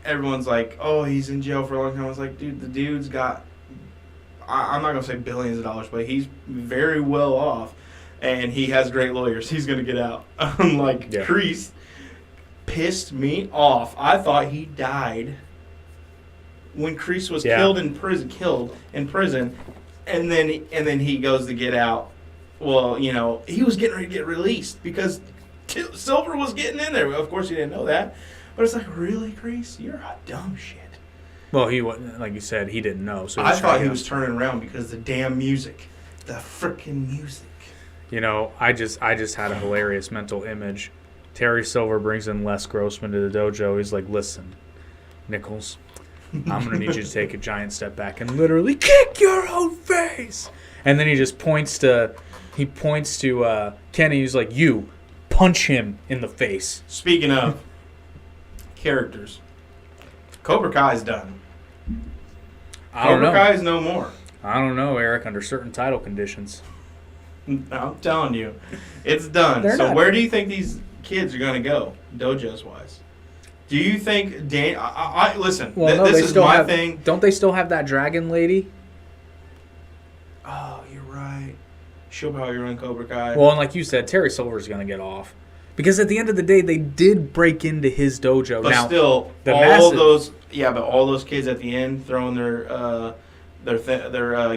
everyone's like, "Oh, he's in jail for a long time." I was like, "Dude, the dude's got I'm not gonna say billions of dollars, but he's very well off, and he has great lawyers. He's gonna get out. Unlike Kreese, pissed me off. I thought he died when Kreese was killed in prison, and then he goes to get out. Well, you know, he was getting ready to get released because Silver was getting in there. Of course, he didn't know that, but it's like, really, Kreese, you're a dumb shit. Well, he wasn't, like you said, he didn't know. So I thought he was turning around because the damn music, the freaking music. You know, I just had a hilarious mental image. Terry Silver brings in Les Grossman to the dojo. He's like, listen, Nichols, I'm going to need you to take a giant step back and literally kick your own face. And then he just points to Kenny. He's like, you, punch him in the face. Speaking of characters, Cobra Kai's done. Cobra Kai's no more. I don't know, Eric, under certain title conditions. I'm telling you, it's done. Where do you think these kids are going to go, dojos-wise? Do you think listen, this is my thing. Don't they still have that dragon lady? Oh, you're right. She'll probably run Cobra Kai. Well, and like you said, Terry Silver's going to get off. Because at the end of the day, they did break into his dojo. But now, still, all those kids at the end throwing their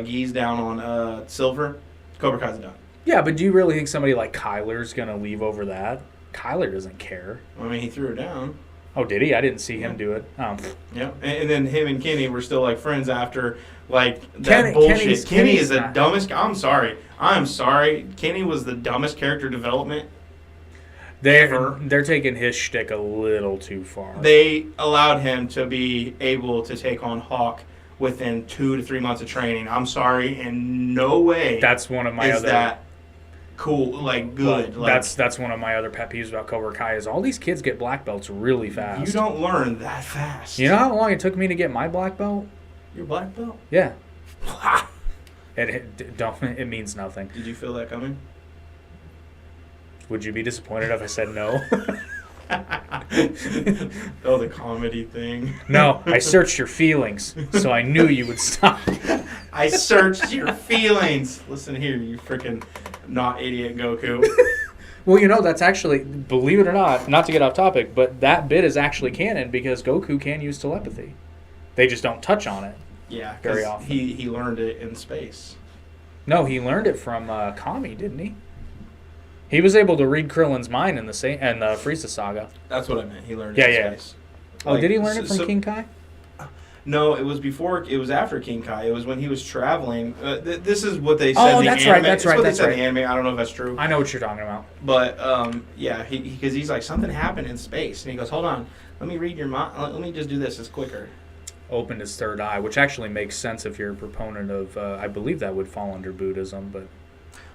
geese down on Silver, Cobra Kai's done. Yeah, but do you really think somebody like Kyler's going to leave over that? Kyler doesn't care. I mean, he threw her down. Oh, did he? I didn't see him do it. Yeah, and then him and Kenny were still like friends after like that bullshit. Kenny is the dumbest. I'm sorry. Kenny was the dumbest character development. They're taking his shtick a little too far. They allowed him to be able to take on Hawk within 2 to 3 months of training. I'm sorry, in no way. That's one of my other. That cool, like good. Well, that's one of my other pet peeves about Cobra Kai is all these kids get black belts really fast. You don't learn that fast. You know how long it took me to get my black belt? Your black belt? Yeah. It means nothing. Did you feel that coming? Would you be disappointed if I said no? Oh, the comedy thing. No, I searched your feelings, so I knew you would stop. I searched your feelings. Listen here, you freaking not idiot Goku. Well, you know, that's actually, believe it or not to get off topic, but that bit is actually canon because Goku can use telepathy. They just don't touch on it. Yeah, very often. He learned it in space. No, he learned it from Kami, didn't he? He was able to read Krillin's mind in the Frieza saga. That's what I meant. He learned it in space. Oh, did he learn it from King Kai? No, it was before. It was after King Kai. It was when he was traveling. This is what they said. Oh, in the that's anime. right. That's right. What that's they said right. in the anime. I don't know if that's true. I know what you're talking about. But yeah, because he's like, something happened in space, and he goes, "Hold on, let me read your mind. Let me just do this. It's quicker." Opened his third eye, which actually makes sense if you're a proponent of. I believe that would fall under Buddhism, but.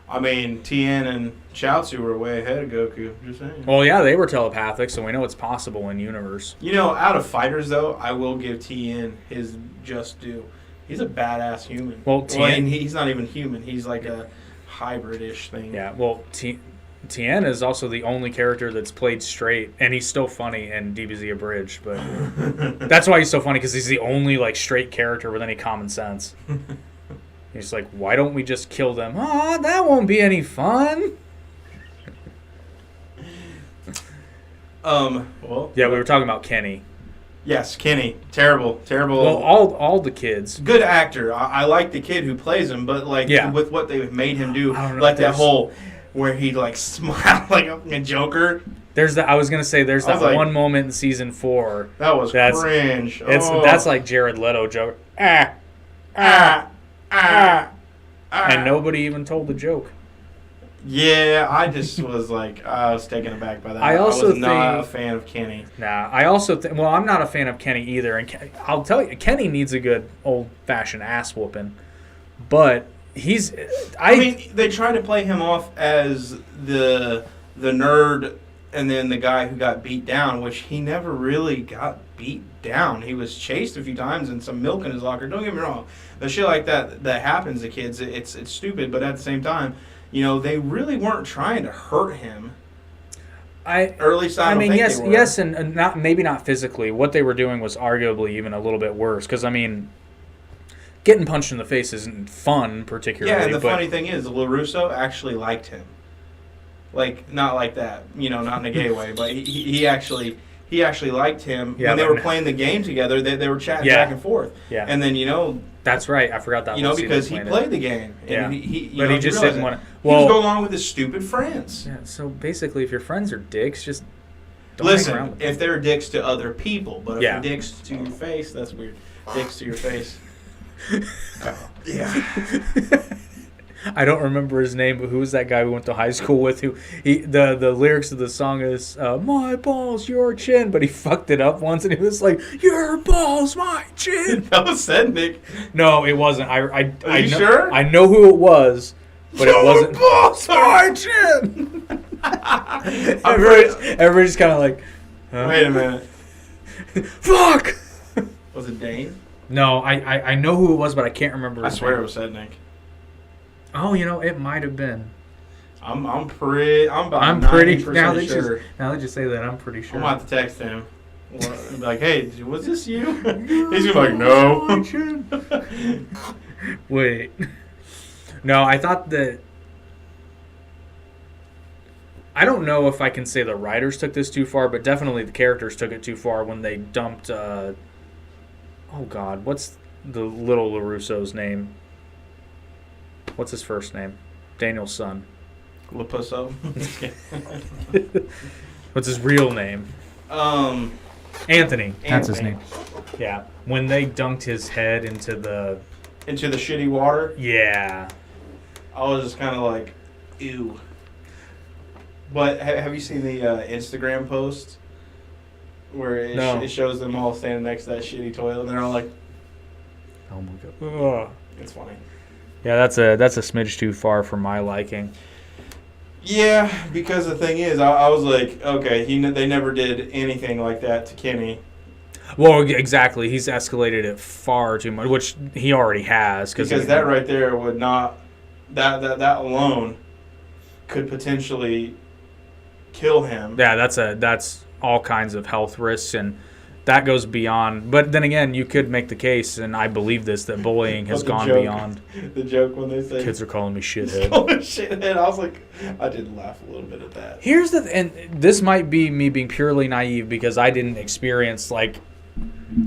I mean, Tien and Chaozu were way ahead of Goku. Just saying. Well, yeah, they were telepathic, so we know it's possible in universe. You know, out of fighters, though, I will give Tien his just due. He's a badass human. Well, Tien, he's not even human. He's like a hybrid-ish thing. Yeah, well, Tien is also the only character that's played straight, and he's still funny in DBZ Abridged, but that's why he's so funny, because he's the only like straight character with any common sense. He's like, why don't we just kill them? Oh, that won't be any fun. Well. Yeah, we were talking about Kenny. Yes, Kenny. Terrible. Well, all the kids. Good actor. I like the kid who plays him, but like with what they've made him do, like that whole where he like smiled like a Joker. I was gonna say there's that like, one moment in season 4. That was cringe. That's like Jared Leto Joker. And nobody even told the joke. Yeah, I just was like, I was taken aback by that. I was not a fan of Kenny. Nah, I also well, I'm not a fan of Kenny either. And I'll tell you, Kenny needs a good old-fashioned ass whooping. But I mean, they tried to play him off as the nerd and then the guy who got beat down, which he never really got beat down. He was chased a few times and some milk in his locker. Don't get me wrong. The shit like that happens to kids, it's stupid, but at the same time, you know, they really weren't trying to hurt him. Yes, and not maybe not physically. What they were doing was arguably even a little bit worse. Because I mean, getting punched in the face isn't fun particularly. Yeah, and the funny thing is, LaRusso actually liked him. Like, not like that, not in a gay way, but he actually liked him. Yeah, when they were playing the game together, they were chatting back and forth. Yeah. And then, That's right. I forgot that. Because he played the game. And but he just didn't want to. Well, he was going along with his stupid friends. Yeah, so basically, if your friends are dicks, just don't listen. hang around with them. If they're dicks to other people, but if Yeah. they're dicks to your face, that's weird. Dicks to your face. Yeah. I don't remember his name, but who was that guy we went to high school with? The lyrics of the song is "My balls, your chin," but he fucked it up once, and he was like, "Your balls, my chin." That was Sednick. No, it wasn't. I know, sure? I know who it was, but it wasn't. Balls, my chin. Everybody's kind of like, huh? Wait a minute. Fuck. Was it Dane? No, I know who it was, but I can't remember. I swear it was Sednick. Oh, it might have been. I'm pretty now that sure. Now that you say that, I'm pretty sure. I'm about to text him. Be like, hey, was this you? He's gonna be like, no. Wait. No, I thought that. I don't know if I can say the writers took this too far, but definitely the characters took it too far when they dumped. Oh God, what's the little LaRusso's name? What's his first name? Daniel's son. Lapusso. What's his real name? Anthony. That's his name. Yeah. When they dunked his head into the shitty water. Yeah. I was just kind of like, ew. But have you seen the Instagram post where it shows them all standing next to that shitty toilet and they're all like, oh my God. Ugh. It's funny. Yeah, that's a smidge too far for my liking. Yeah, because the thing is, I was like, okay, they never did anything like that to Kenny. Well, exactly. He's escalated it far too much, which he already has. Because that right there would not, that alone could potentially kill him. Yeah, that's all kinds of health risks, and that goes beyond. But then again, you could make the case, and I believe this, that bullying has gone beyond. The joke when they say kids are calling me shithead. Shithead. I was like, I did laugh a little bit at that. And this might be me being purely naive because I didn't experience I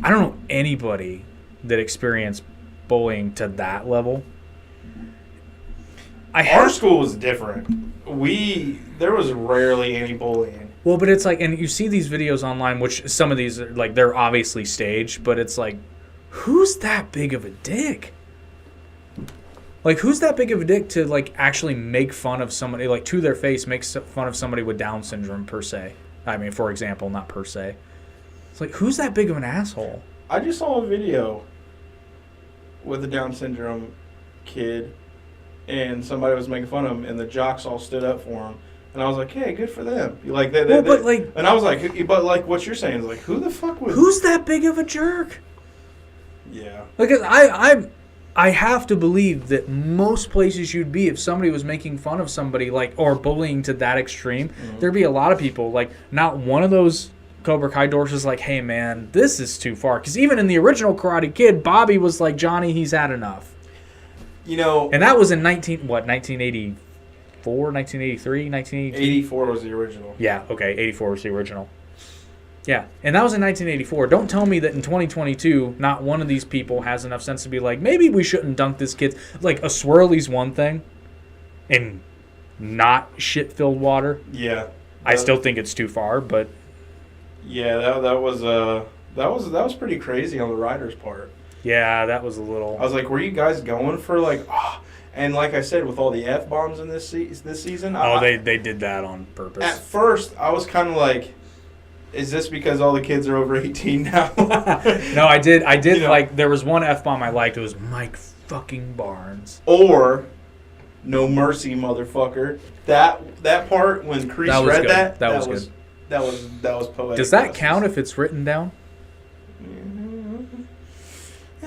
don't know anybody that experienced bullying to that level. Our school was different. There was rarely any bullying. Well, but it's like, and you see these videos online, which some of these are they're obviously staged, but it's like, who's that big of a dick? Like, who's that big of a dick to actually make fun of somebody, to their face, make fun of somebody with Down syndrome per se? I mean, for example, not per se. It's like, who's that big of an asshole? I just saw a video with a Down syndrome kid, and somebody was making fun of him, and the jocks all stood up for him. And I was like, hey, good for them. And I was like, but what you're saying is who the fuck was... Who's that big of a jerk? Yeah. Because I have to believe that most places you'd be, if somebody was making fun of somebody, or bullying to that extreme, there'd be a lot of people, not one of those Cobra Kai doors was like, hey, man, this is too far. Because even in the original Karate Kid, Bobby was like, Johnny, he's had enough. And that was in 1984, 1983, 1982? 84 was the original. Yeah, okay, 84 was the original. Yeah, and that was in 1984. Don't tell me that in 2022, not one of these people has enough sense to be like, maybe we shouldn't dunk this kid. A swirly's one thing, and not shit-filled water. Yeah. I still think it's too far, but... Yeah, that was pretty crazy on the writer's part. Yeah, that was a little... I was like, were you guys going for And like I said, with all the F-bombs in this season... They did that on purpose. At first, I was kind of like, is this because all the kids are over 18 now? No, I did there was one F-bomb I liked. It was Mike fucking Barnes. Or, No Mercy, motherfucker. That part, when Kreese read good. that was good. That was poetic. Does that count if it's written down?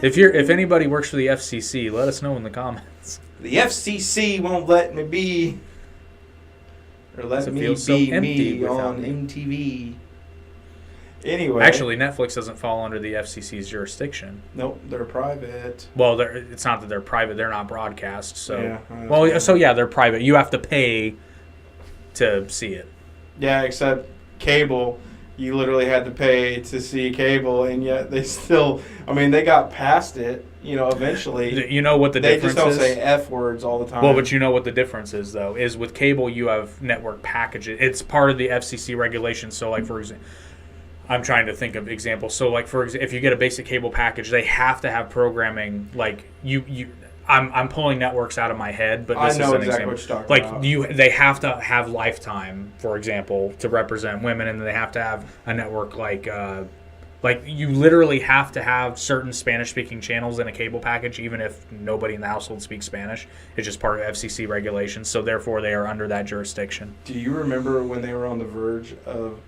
If anybody works for the FCC, let us know in the comments. The FCC won't let me be, or let me be me on MTV. Anyway. Actually, Netflix doesn't fall under the FCC's jurisdiction. Nope, they're private. Well, it's not that they're private. They're not broadcast. So, yeah, they're private. You have to pay to see it. Yeah, except cable. You literally had to pay to see cable, and yet they still. I mean, they got past it. Eventually. You know what the difference is? They just don't say F words all the time. Well, but you know what the difference is, though, is with cable you have network packages. It's part of the FCC regulation. So, like, for example, I'm trying to think of examples. So, like, for example, if you get a basic cable package, they have to have programming. Like, I'm pulling networks out of my head, but this I know is an exactly example. what you're talking about. They have to have Lifetime, for example, to represent women, and they have to have a network like you literally have to have certain Spanish-speaking channels in a cable package, even if nobody in the household speaks Spanish. It's just part of FCC regulations, so therefore they are under that jurisdiction. Do you remember when they were on the verge of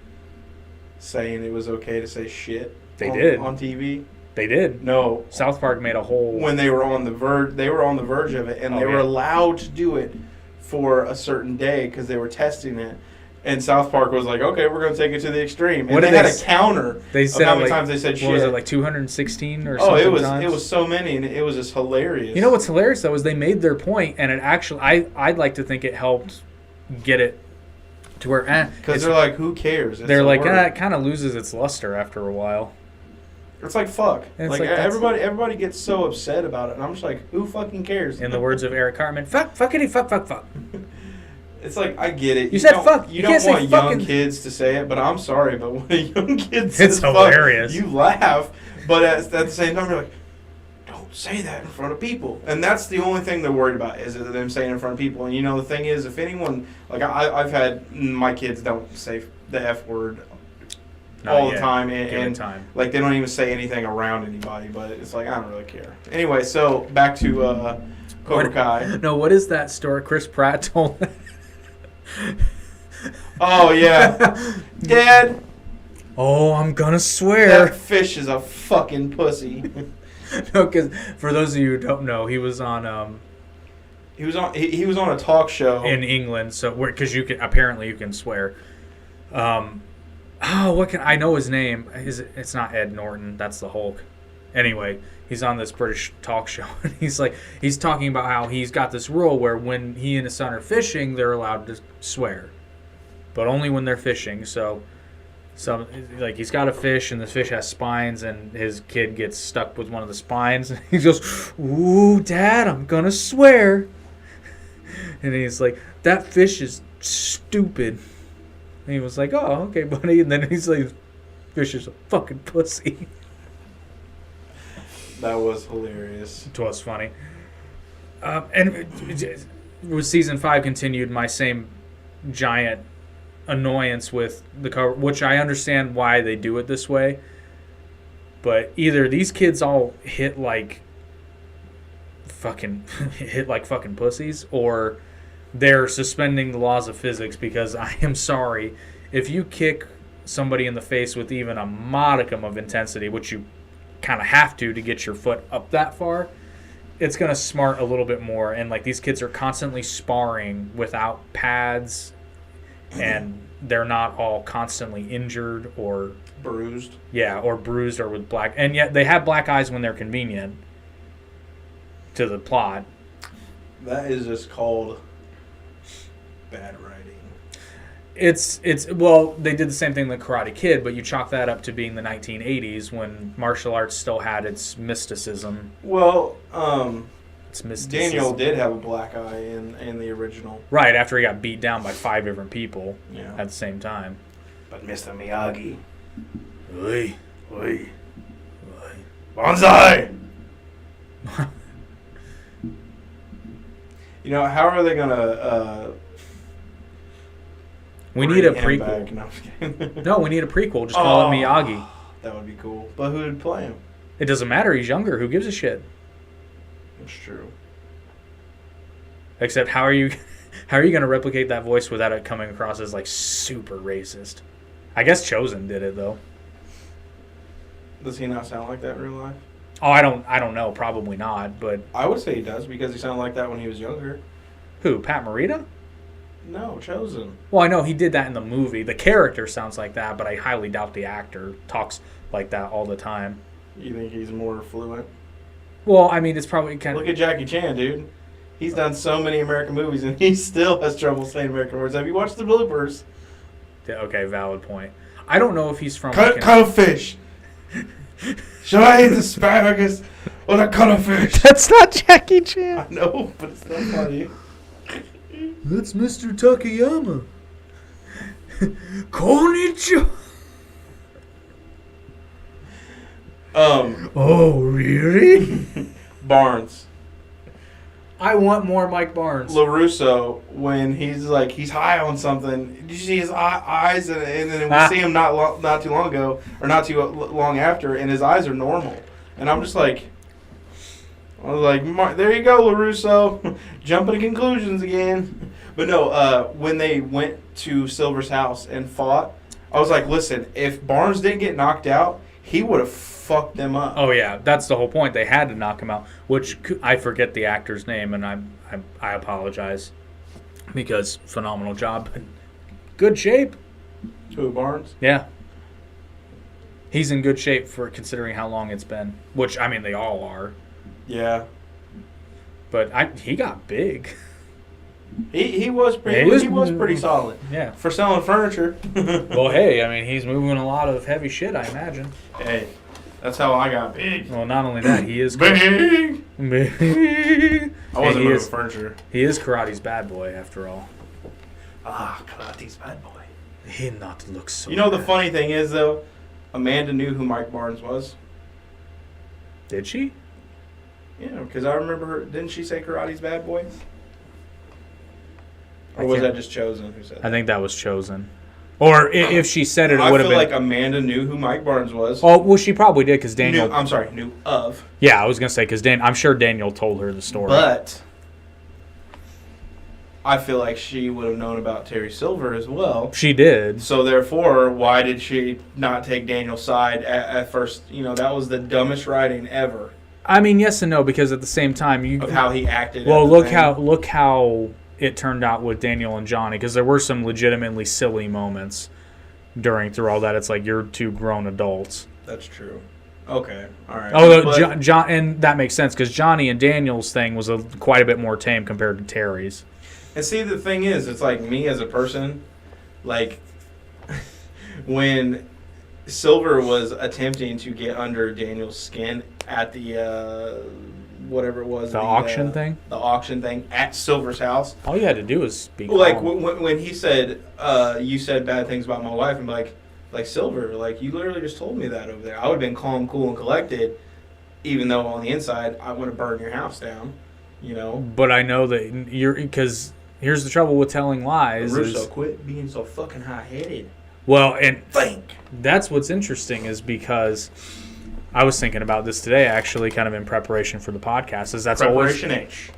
saying it was okay to say shit? They did on TV. They did. No, South Park made a whole. When they were on the verge of it, and they were allowed to do it for a certain day because they were testing it. And South Park was like, okay, we're going to take it to the extreme. And they had a counter of how many times they said shit. What was it, like 216 or something? It was so many, and it was just hilarious. You know what's hilarious, though, is they made their point, and it actually, I'd like to think it helped get it to where, because they're like, who cares? They're like, it kind of loses its luster after a while. It's like, fuck. Like everybody gets so upset about it, and I'm just like, who fucking cares? In the words of Eric Cartman, fuckity, fuck. It's like, I get it. You said fuck. You don't want young kids to say it, but I'm sorry, but when a young kid says it's hilarious. Fuck, you laugh, but at the same time, you're like, don't say that in front of people. And that's the only thing they're worried about, is them saying it in front of people. And the thing is, if anyone, like I've had, my kids don't say the F word all the time, and like they don't even say anything around anybody, but it's like, I don't really care. Anyway, so back to Cobra Kai. No, what is that story Chris Pratt told? Oh, yeah. Dad. Oh, I'm gonna swear. That fish is a fucking pussy. No, because for those of you who don't know, he was on he was on a talk show in England. So because you can swear. I know his name. It's not Ed Norton. That's the Hulk. Anyway, he's on this British talk show, and he's talking about how he's got this rule where when he and his son are fishing, they're allowed to swear, but only when they're fishing. So like he's got a fish, and this fish has spines, and his kid gets stuck with one of the spines, and he goes, "Ooh, Dad, I'm gonna swear," and he's like, "That fish is stupid." And he was like, "Oh, okay, buddy," and then he's like, "Fish is a fucking pussy." That was hilarious. It was funny. And with season 5 continued, my same giant annoyance with the cover, which I understand why they do it this way. But either these kids all hit like fucking pussies, or they're suspending the laws of physics, because I am sorry, if you kick somebody in the face with even a modicum of intensity, which you kind of have to get your foot up that far, it's going to smart a little bit more. And like these kids are constantly sparring without pads, and they're not all constantly injured or bruised. Yeah, or bruised or with black. And yet they have black eyes when they're convenient to the plot. That is just called bad writing. Well, they did the same thing with Karate Kid, but you chalk that up to being the 1980s when martial arts still had its mysticism. Well, it's mysticism. Daniel did have a black eye in the original. Right, after he got beat down by 5 different people at the same time. But Mr. Miyagi. Oi. Oi. Oi. Bonsai! How are they going to... we need a prequel. No, I'm just kidding. No, we need a prequel. Just call it Miyagi. That would be cool. But who would play him? It doesn't matter. He's younger. Who gives a shit? That's true. Except how are you going to replicate that voice without it coming across as like super racist? I guess Chosen did it though. Does he not sound like that in real life? Oh, I don't know. Probably not, but I would say he does, because he sounded like that when he was younger. Who? Pat Morita? No, Chosen. Well, I know he did that in the movie. The character sounds like that, but I highly doubt the actor talks like that all the time. You think he's more fluent? Well, I mean, it's probably kind of... Look at Jackie Chan, dude. He's done so many American movies, and he still has trouble saying American words. Have you watched the bloopers? Yeah, okay, valid point. I don't know if he's from... Cuttlefish. Should I eat asparagus or the cuttlefish? That's not Jackie Chan. I know, but it's not funny. That's Mr. Takayama. Konnichiwa. Oh, really? Barnes. I want more Mike Barnes. LaRusso, when he's high on something, did you see his eyes? And then we see him not too long ago, or not too long after, and his eyes are normal. And I'm just like, there you go, LaRusso, jumping to conclusions again. But no, when they went to Silver's house and fought, I was like, listen, if Barnes didn't get knocked out, he would have fucked them up. Oh yeah, that's the whole point. They had to knock him out, which I forget the actor's name, and I apologize because phenomenal job, good shape. Who, Barnes? Yeah, he's in good shape for considering how long it's been. Which I mean, they all are. Yeah, but he got big. He was pretty solid. Yeah, for selling furniture. Well, hey, I mean, he's moving a lot of heavy shit, I imagine. Hey, that's how I got big. Well, not only that, he is big. Big. I wasn't moving furniture. He is karate's bad boy, after all. Ah, karate's bad boy. He not looks so. You know, the bad. funny thing is though, Amanda knew who Mike Barnes was. Did she? Yeah, because I remember her. Didn't she say karate's bad boy? Or was that just Chosen who said that? I think that was Chosen. Or if she said it, it would have been. I feel like Amanda knew who Mike Barnes was. Oh, well, she probably did because Daniel. Knew of. Yeah, I was going to say because I'm sure Daniel told her the story. But I feel like she would have known about Terry Silver as well. She did. So therefore, why did she not take Daniel's side at first? You know, that was the dumbest writing ever. I mean, yes and no, because at the same time, of how he acted. Well, look how it turned out with Daniel and Johnny, because there were some legitimately silly moments through all that. It's like you're two grown adults. That's true. Okay, all right. Although John, and that makes sense because Johnny and Daniel's thing was quite a bit more tame compared to Terry's. And see, the thing is, it's like me as a person, like when Silver was attempting to get under Daniel's skin at the whatever it was, the auction thing at Silver's house. All you had to do was be calm. Like when he said, "You said bad things about my wife," and like Silver, like you literally just told me that over there. I would have been calm, cool, and collected, even though on the inside I want to burn your house down. You know. But I know that because here's the trouble with telling lies. Russo, quit being so fucking high-headed. Well, and think that's what's interesting is because I was thinking about this today, actually, kind of in preparation for the podcast. Is that's Preparation always H.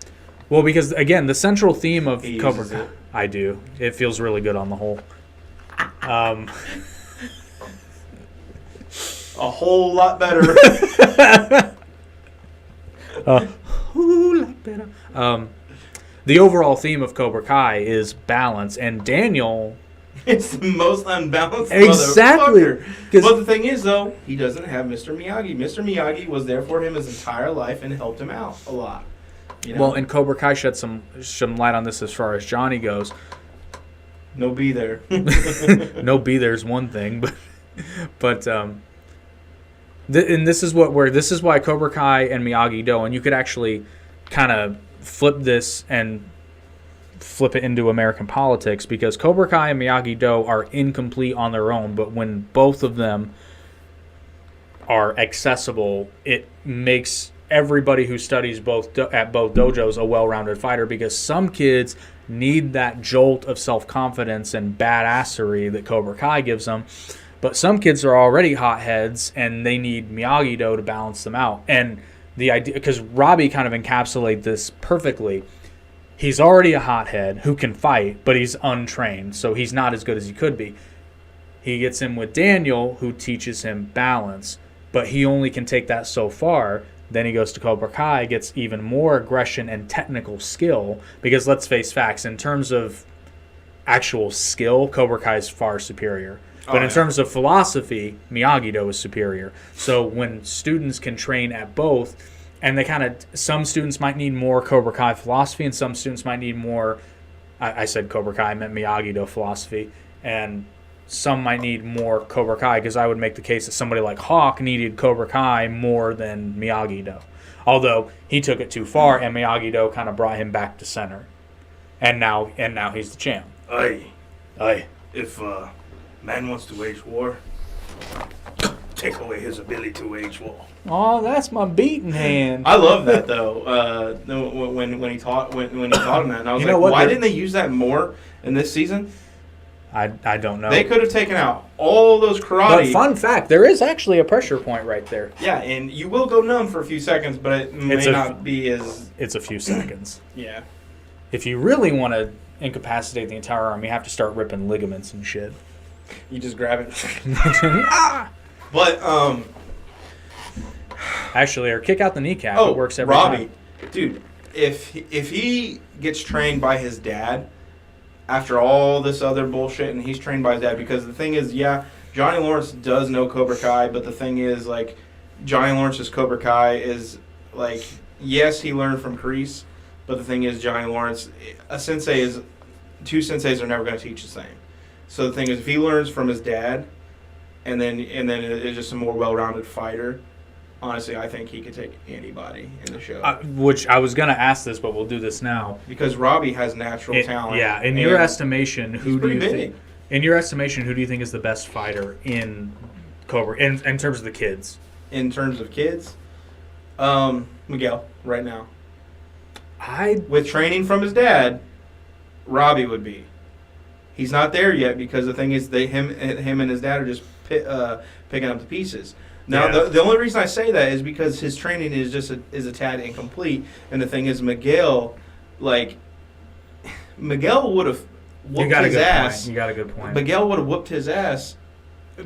well because again the central theme of He Cobra uses Kai. it. I do. It feels really good on the whole. A whole lot better. The overall theme of Cobra Kai is balance, and Daniel. It's the most unbalanced Exactly. motherfucker. But the thing is, though, he doesn't have Mr. Miyagi. Mr. Miyagi was there for him his entire life and helped him out a lot. You know? Well, and Cobra Kai shed some light on this as far as Johnny goes. No be there. No be there's one thing, but and this is why Cobra Kai and Miyagi-Do, and you could actually kind of flip this and flip it into American politics, because Cobra Kai and Miyagi-Do are incomplete on their own, but when both of them are accessible, it makes everybody who studies at both dojos a well-rounded fighter, because some kids need that jolt of self-confidence and badassery that Cobra Kai gives them, but some kids are already hotheads and they need Miyagi-Do to balance them out. And the idea, because Robbie kind of encapsulates this perfectly. He's already a hothead who can fight, but he's untrained, so he's not as good as he could be. He gets in with Daniel, who teaches him balance, but he only can take that so far. Then he goes to Cobra Kai, gets even more aggression and technical skill, because let's face facts, in terms of actual skill, Cobra Kai is far superior. But in yeah. terms of philosophy, Miyagi-Do is superior. So when students can train at both, and some students might need more Cobra Kai philosophy, and some students might need more, I said Cobra Kai, I meant Miyagi-Do philosophy, and some might need more Cobra Kai, because I would make the case that somebody like Hawk needed Cobra Kai more than Miyagi-Do. Although he took it too far, and Miyagi-Do kind of brought him back to center. And now he's the champ. Aye. If man wants to wage war, take away his ability to wage war. Oh, that's my beating hand. I love that though. When he taught him that, and I was why didn't they use that more in this season? I don't know. They could have taken out all those karate. But fun fact, there is actually a pressure point right there. Yeah, and you will go numb for a few seconds, but it may not be as... It's a few seconds. Yeah. If you really want to incapacitate the entire arm, you have to start ripping ligaments and shit. You just grab it. But, actually, or kick out the kneecap. It works every Robbie. time. Dude, if he gets trained by his dad after all this other bullshit, and he's trained by his dad, because the thing is, yeah, Johnny Lawrence does know Cobra Kai, but the thing is, like, Johnny Lawrence's Cobra Kai is, like, yes, he learned from Kreese, but the thing is, Johnny Lawrence, two senseis are never going to teach the same. So the thing is, if he learns from his dad, and then is just a more well-rounded fighter, honestly, I think he could take anybody in the show. Which I was going to ask this, but we'll do this now. Because Robbie has natural talent. Yeah, in your estimation, who do you think? Big. In your estimation, who do you think is the best fighter in Cobra in terms of the kids? In terms of kids, Miguel right now. With training from his dad, Robbie would be. He's not there yet because the thing is, him and his dad are just picking up the pieces. Now, the only reason I say that is because his training is a tad incomplete, and the thing is, Miguel would have whooped his ass. You got a good point. Miguel would have whooped his ass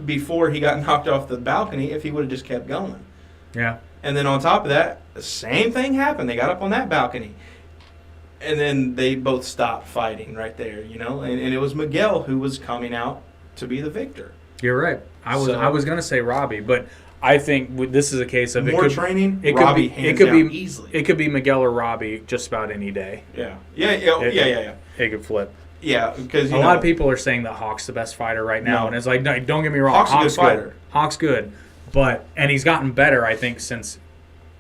before he got knocked off the balcony if he would have just kept going. Yeah. And then on top of that, the same thing happened. They got up on that balcony, and then they both stopped fighting right there, and it was Miguel who was coming out to be the victor. You're right. I was going to say Robbie, but I think this is a case of more training. Robbie hands down easily. It could be Miguel or Robbie just about any day. Yeah. It could flip. Yeah, because a lot of people are saying that Hawk's the best fighter right now, and it's like, no, don't get me wrong, Hawk's a good fighter. Hawk's good, and he's gotten better, I think, since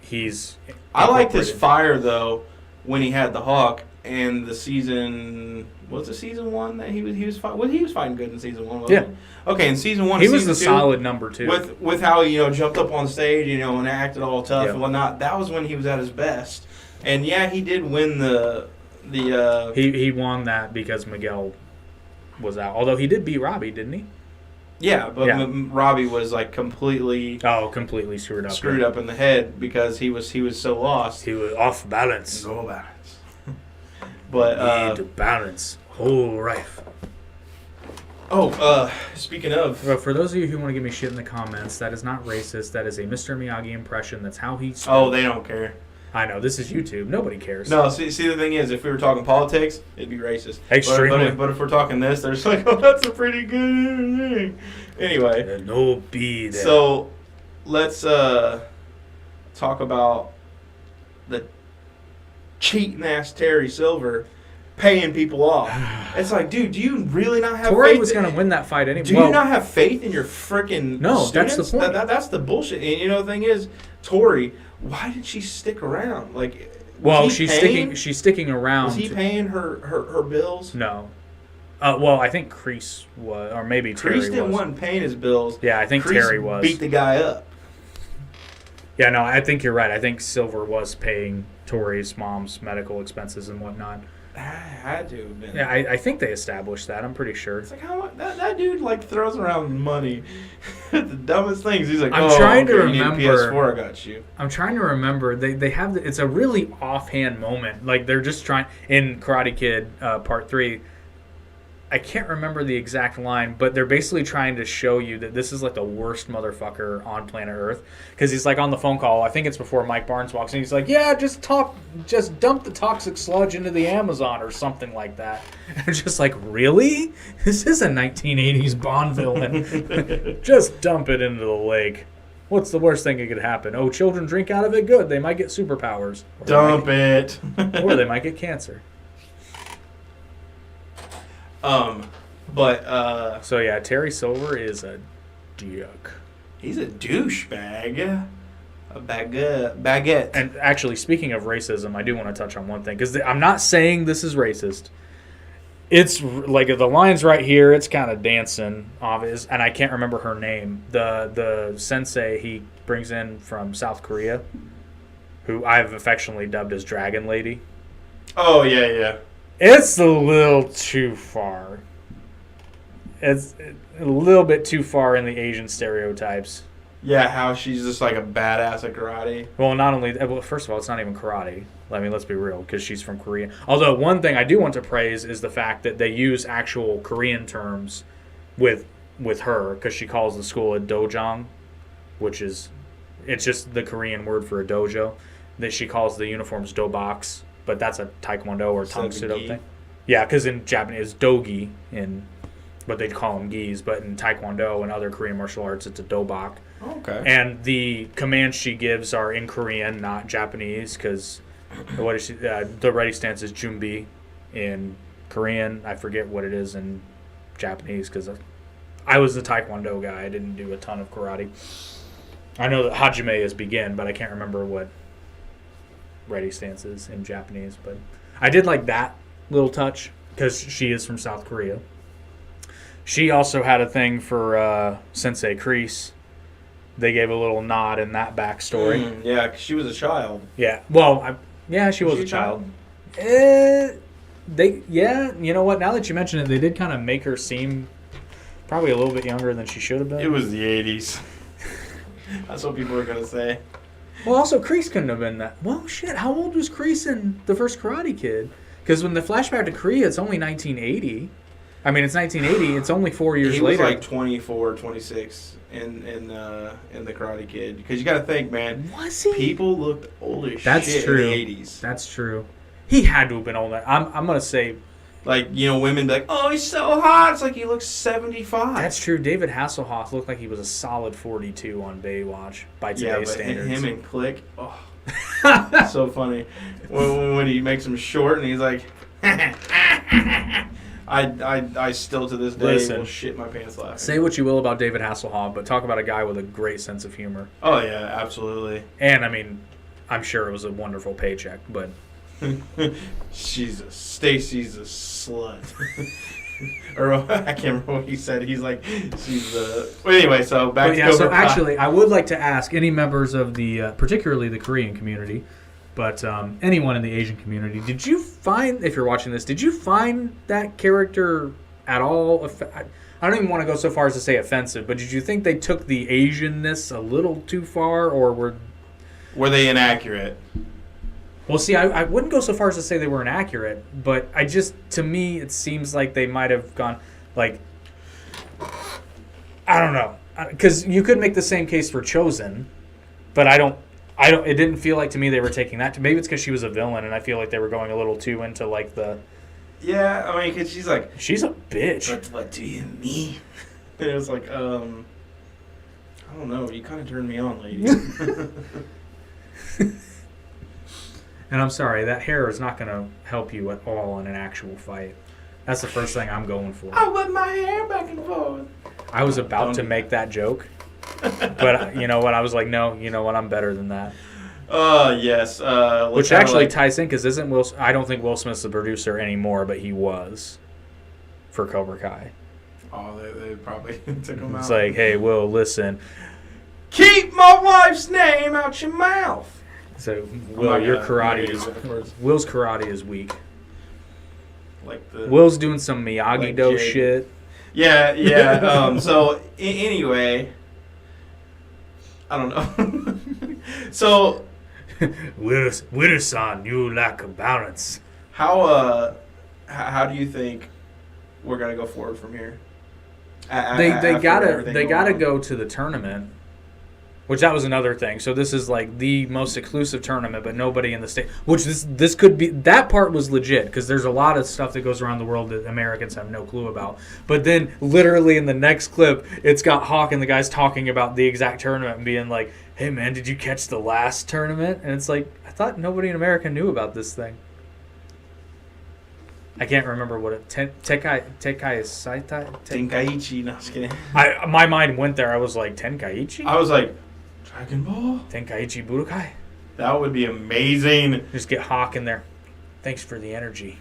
he's. I liked his fire though when he had the Hawk and the season. Was it season 1 that he was fighting? Well, he was fighting good in season 1. Wasn't he? Okay, in season 1, he was the solid number 2. With how he jumped up on stage, and acted all tough and whatnot. That was when he was at his best. And yeah, he did win the. He won that because Miguel was out. Although he did beat Robbie, didn't he? Yeah, but Robbie was like completely screwed up in the head because he was so lost. He was off balance. No balance. But need to balance whole life. Speaking of, for those of you who want to give me shit in the comments, that is not racist. That is a Mr. Miyagi impression. That's how he. Oh, they don't care. I know, this is YouTube. Nobody cares. No, see, the thing is, if we were talking politics, it'd be racist. Extremely. But if we're talking this, they're just like, oh, that's a pretty good thing. Anyway. No be there. So, let's talk about the cheating-ass Terry Silver paying people off. It's like, dude, do you really not have Tori faith? was going to win that fight anyway. Do you not have faith in your freaking students? That's the point. That's the bullshit. And the thing is, Tori, why did she stick around? Like, she's sticking around. Was he paying her bills? No. I think Kreese was, or maybe Terry was. Kreese wasn't paying his bills. Yeah, I think Kreese Terry was. Beat the guy up. Yeah, no, I think you're right. I think Silver was paying Tori's mom's medical expenses and whatnot. Had to have been. Yeah, I think they established that. I'm pretty sure. It's like how much that dude throws around money. The dumbest things. He's like, I'm trying to remember. You need PS4, I got you. I'm trying to remember. They have it's a really offhand moment. Like they're just trying in Karate Kid Part 3. I can't remember the exact line, but they're basically trying to show you that this is like the worst motherfucker on planet Earth. Because he's like on the phone call. I think it's before Mike Barnes walks in. He's like, "Yeah, just dump the toxic sludge into the Amazon or something like that." And it's just like, really? This is a 1980s Bond villain. Just dump it into the lake. What's the worst thing that could happen? Oh, children drink out of it? Good. They might get superpowers. Dump it. Or they might get cancer. So yeah, Terry Silver is a dick. He's a douchebag. A baguette. And actually, speaking of racism, I do want to touch on one thing because I'm not saying this is racist. It's like the line's right here. It's kind of dancing, obvious, and I can't remember her name. The sensei he brings in from South Korea, who I've affectionately dubbed as Dragon Lady. Oh yeah. It's a little too far. It's a little bit too far in the Asian stereotypes. Yeah, how she's just like a badass at karate. Well, not only well, first of all, it's not even karate. I mean, let's be real, because she's from Korea. Although one thing I do want to praise is the fact that they use actual Korean terms with her, because she calls the school a dojang, which is it's just the Korean word for a dojo. That she calls the uniforms dobox, but that's a taekwondo or tang sudo thing. Yeah, because in Japanese, dogi, but they call them gis, but in taekwondo and other Korean martial arts, it's a dobok. Okay. And the commands she gives are in Korean, not Japanese, because the ready stance is junbi in Korean. I forget what it is in Japanese, because I was the taekwondo guy. I didn't do a ton of karate. I know that hajime is begin, but I can't remember what ready stance is in Japanese. But I did like that little touch, because she is from South Korea. She also had a thing for Sensei Kreese. They gave a little nod in that backstory. Yeah, 'cause she was a child. Yeah. Well, she was a child. You know what? Now that you mention it, they did kind of make her seem probably a little bit younger than she should have been. It was the 80s. That's what people are going to say. Well, also, Kreese couldn't have been that. Well, shit, how old was Kreese in the first Karate Kid? Because when the flashback to Korea, it's only 1980. I mean, it's 1980. It's only 4 years later. He was like 24, 26 in the Karate Kid. Because you got to think, man. Was he? People looked old as That's shit true. in the 80s. That's true. He had to have been older. I'm going to say... Like, women be like, oh, he's so hot. It's like he looks 75. That's true. David Hasselhoff looked like he was a solid 42 on Baywatch by today's standards. Him and Click, oh, so funny. When he makes him short and he's like, I still to this day will shit my pants laughing. Say what you will about David Hasselhoff, but talk about a guy with a great sense of humor. Oh, yeah, absolutely. And, I mean, I'm sure it was a wonderful paycheck, but... Stacy's a slut. Or I can't remember what he said. He's like, she's the... Well, anyway, so back to Cobra Kai. Actually, I would like to ask any members of the, particularly the Korean community, but anyone in the Asian community, did you find, if you're watching this, did you find that character at all... I don't even want to go so far as to say offensive, but did you think they took the Asianness a little too far, or were they inaccurate? Well, see, I wouldn't go so far as to say they were inaccurate, but to me, it seems like they might have gone, like, I don't know. Because you could make the same case for Chosen, but it didn't feel like to me they were taking that. Maybe it's because she was a villain, and I feel like they were going a little too into, like, the... Yeah, I mean, because she's like... She's a bitch. What do you mean? And it was like, I don't know. You kind of turned me on, lady. And I'm sorry, that hair is not going to help you at all in an actual fight. That's the first thing I'm going for. I whip my hair back and forth. I was about to make that joke, but you know what? I was like, no, you know what? I'm better than that. Yes. Which actually ties in, because isn't Will? I don't think Will Smith's the producer anymore, but he was for Cobra Kai. Oh, they probably took him out. It's like, hey, Will, listen. Keep my wife's name out your mouth. So, Will, Will's karate is weak. Like Will's doing some Miyagi-Do shit. Yeah. So, anyway, I don't know. So, Witter-san, you lack a balance. How do you think we're gonna go forward from here. They After gotta everything they going gotta on. go to the tournament, which that was another thing. So this is like the most exclusive tournament, but nobody in the state. Which this could be, that part was legit because there's a lot of stuff that goes around the world that Americans have no clue about. But then literally in the next clip, it's got Hawk and the guys talking about the exact tournament and being like, "Hey man, did you catch the last tournament?" And it's like, I thought nobody in America knew about this thing. I can't remember what it Tenkaichi. Tenkaichi. No, just kidding. My mind went there. I was like, Tenkaichi? I was like, Dragon Ball. Tenkaichi Budokai? That would be amazing. Just get Hawk in there. Thanks for the energy.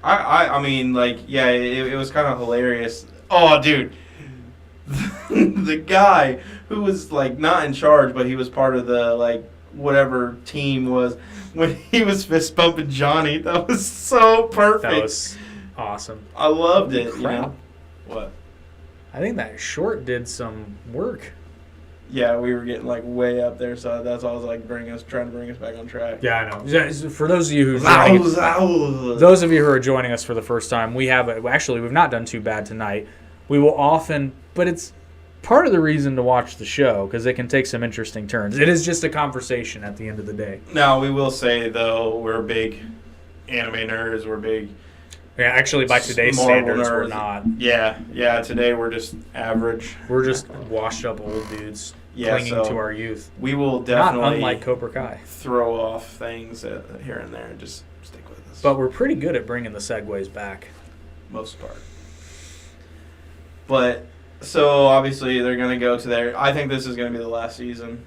I mean, like, yeah, it was kind of hilarious. Oh, dude. The guy who was, like, not in charge, but he was part of the, like, whatever team was, when he was fist bumping Johnny, that was so perfect. That was awesome. I loved it, you Crap. know? What? I think that short did some work. Yeah, we were getting, like, way up there, so that's why I was, like, trying to bring us back on track. Yeah, I know. Yeah, for those of you who Those who are joining us for the first time, we've not done too bad tonight. We will often, but it's part of the reason to watch the show because it can take some interesting turns. It is just a conversation at the end of the day. Now, we will say, though, we're big anime nerds. We're big... Yeah, actually, by today's Marvel standards, we're nerds. not. Yeah, today we're just average. We're just washed up old dudes Yeah, clinging so to our youth. we will Not definitely unlike Cobra Kai. throw off things here and there and just stick with us. But we're pretty good at bringing the segues back. Most part. But, so obviously they're going to go to there. I think this is going to be the last season.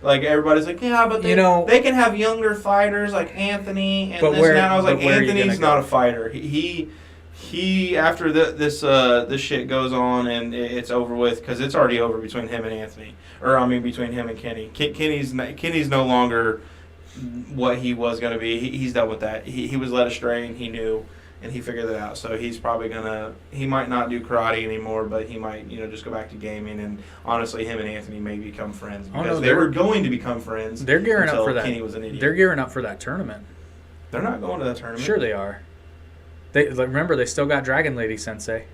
Like, everybody's like, yeah, but they can have younger fighters like Anthony and But this where- and that. I was but like, where are you Anthony's gonna not go? a fighter. He after this shit goes on and it's over with, because it's already over between him and Anthony. Or, I mean, between him and Kenny. Kenny's no longer what he was going to be. He's done with that. He was led astray and he knew. And he figured it out. So he's probably he might not do karate anymore, but he might, just go back to gaming. And honestly, him and Anthony may become friends because they were going to become friends. They're gearing up until for that. Kenny was an idiot. They're gearing up for that tournament. They're not going to that tournament. Sure they are. Remember, they still got Dragon Lady Sensei.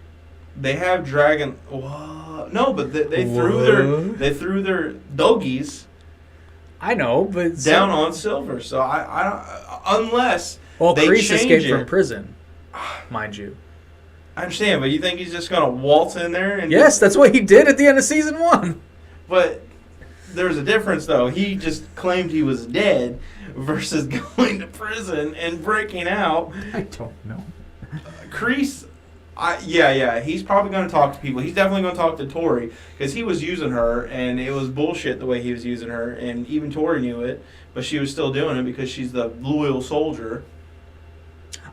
They have Dragon. What? No, but they threw their doggies I know, but down on Silver. So I don't, unless they Kreese change escaped it. from prison, mind you. I understand, but you think he's just gonna waltz in there and Yes, that's what he did at the end of season 1. But there's a difference, though. He just claimed he was dead versus going to prison and breaking out. I don't know. Kreese, he's probably going to talk to people. He's definitely going to talk to Tori because he was using her, and it was bullshit the way he was using her, and even Tori knew it, but she was still doing it because she's the loyal soldier.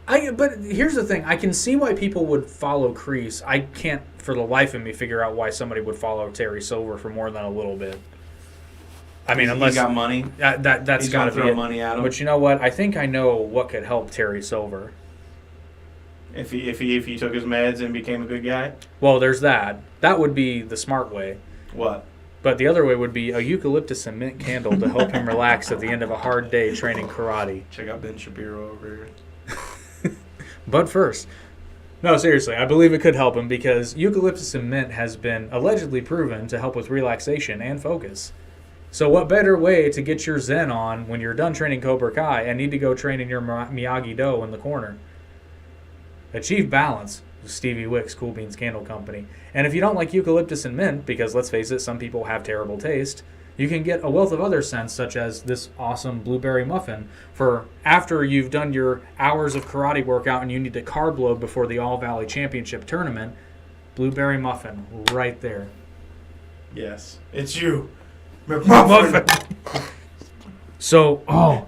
But here's the thing. I can see why people would follow Kreese. I can't, for the life of me, figure out why somebody would follow Terry Silver for more than a little bit. I mean, unless he's got money. That's He's got gonna to be throw it. money at him. But you know what? I think I know what could help Terry Silver. If he took his meds and became a good guy. Well, there's that. That would be the smart way. What? But the other way would be a eucalyptus and mint candle to help him relax at the end of a hard day training karate. Check out Ben Shapiro over here. But first, no, seriously, I believe it could help him because eucalyptus and mint has been allegedly proven to help with relaxation and focus. So what better way to get your zen on when you're done training Cobra Kai and need to go train in your Miyagi-Do in the corner? Achieve balance with Stevie Wicks Cool Beans Candle Company. And if you don't like eucalyptus and mint, because let's face it, some people have terrible taste, you can get a wealth of other scents, such as this awesome blueberry muffin, for after you've done your hours of karate workout and you need to carb load before the All Valley Championship tournament. Blueberry muffin, right there. Yes. It's you. McMuffin. So,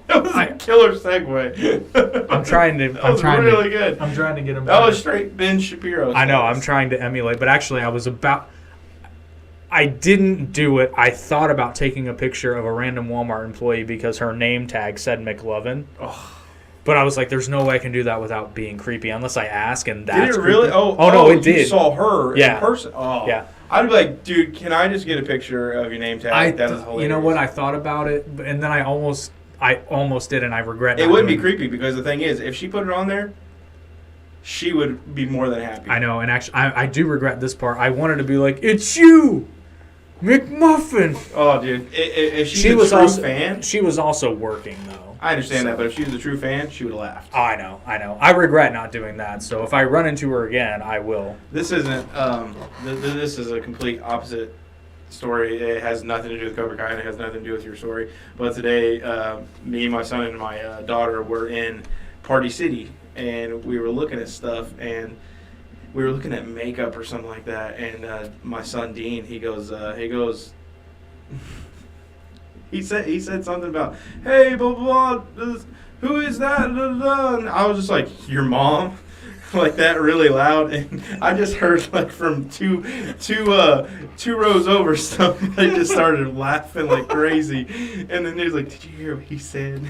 That was a killer segue. I'm trying to. That was really good. I'm trying to get him. That was straight Ben Shapiro. I know. I'm trying to emulate, but actually, I didn't do it. I thought about taking a picture of a random Walmart employee because her name tag said McLovin. Oh. But I was like, there's no way I can do that without being creepy unless I ask, and that's Did it really? creepy. Oh, no, it you did. saw her Yeah. in person. Oh, Yeah. I'd be like, dude, can I just get a picture of your name tag? That is hilarious. You know what? I thought about it, and then I almost I almost did, and I regret. It not would be doing creepy because the thing is, if she put it on there, she would be more than happy. I know, and actually, I do regret this part. I wanted to be like, "It's you, McMuffin." Oh, dude, if She she's was a true also fan, she was also working though. I understand that, but if she was a true fan, she would have laughed. Oh, I know. I regret not doing that. So if I run into her again, I will. This isn't. This is a complete opposite story. It has nothing to do with Cobra Kai, and it has nothing to do with your story. But today, me, my son, and my daughter were in Party City, and we were looking at stuff, and we were looking at makeup or something like that. And my son Dean, he goes. He said something about, hey, blah, blah, blah, who is that? Blah, blah. And I was just like, your mom? Like that really loud. And I just heard like from two rows over somebody just started laughing like crazy. And then he was like, did you hear what he said?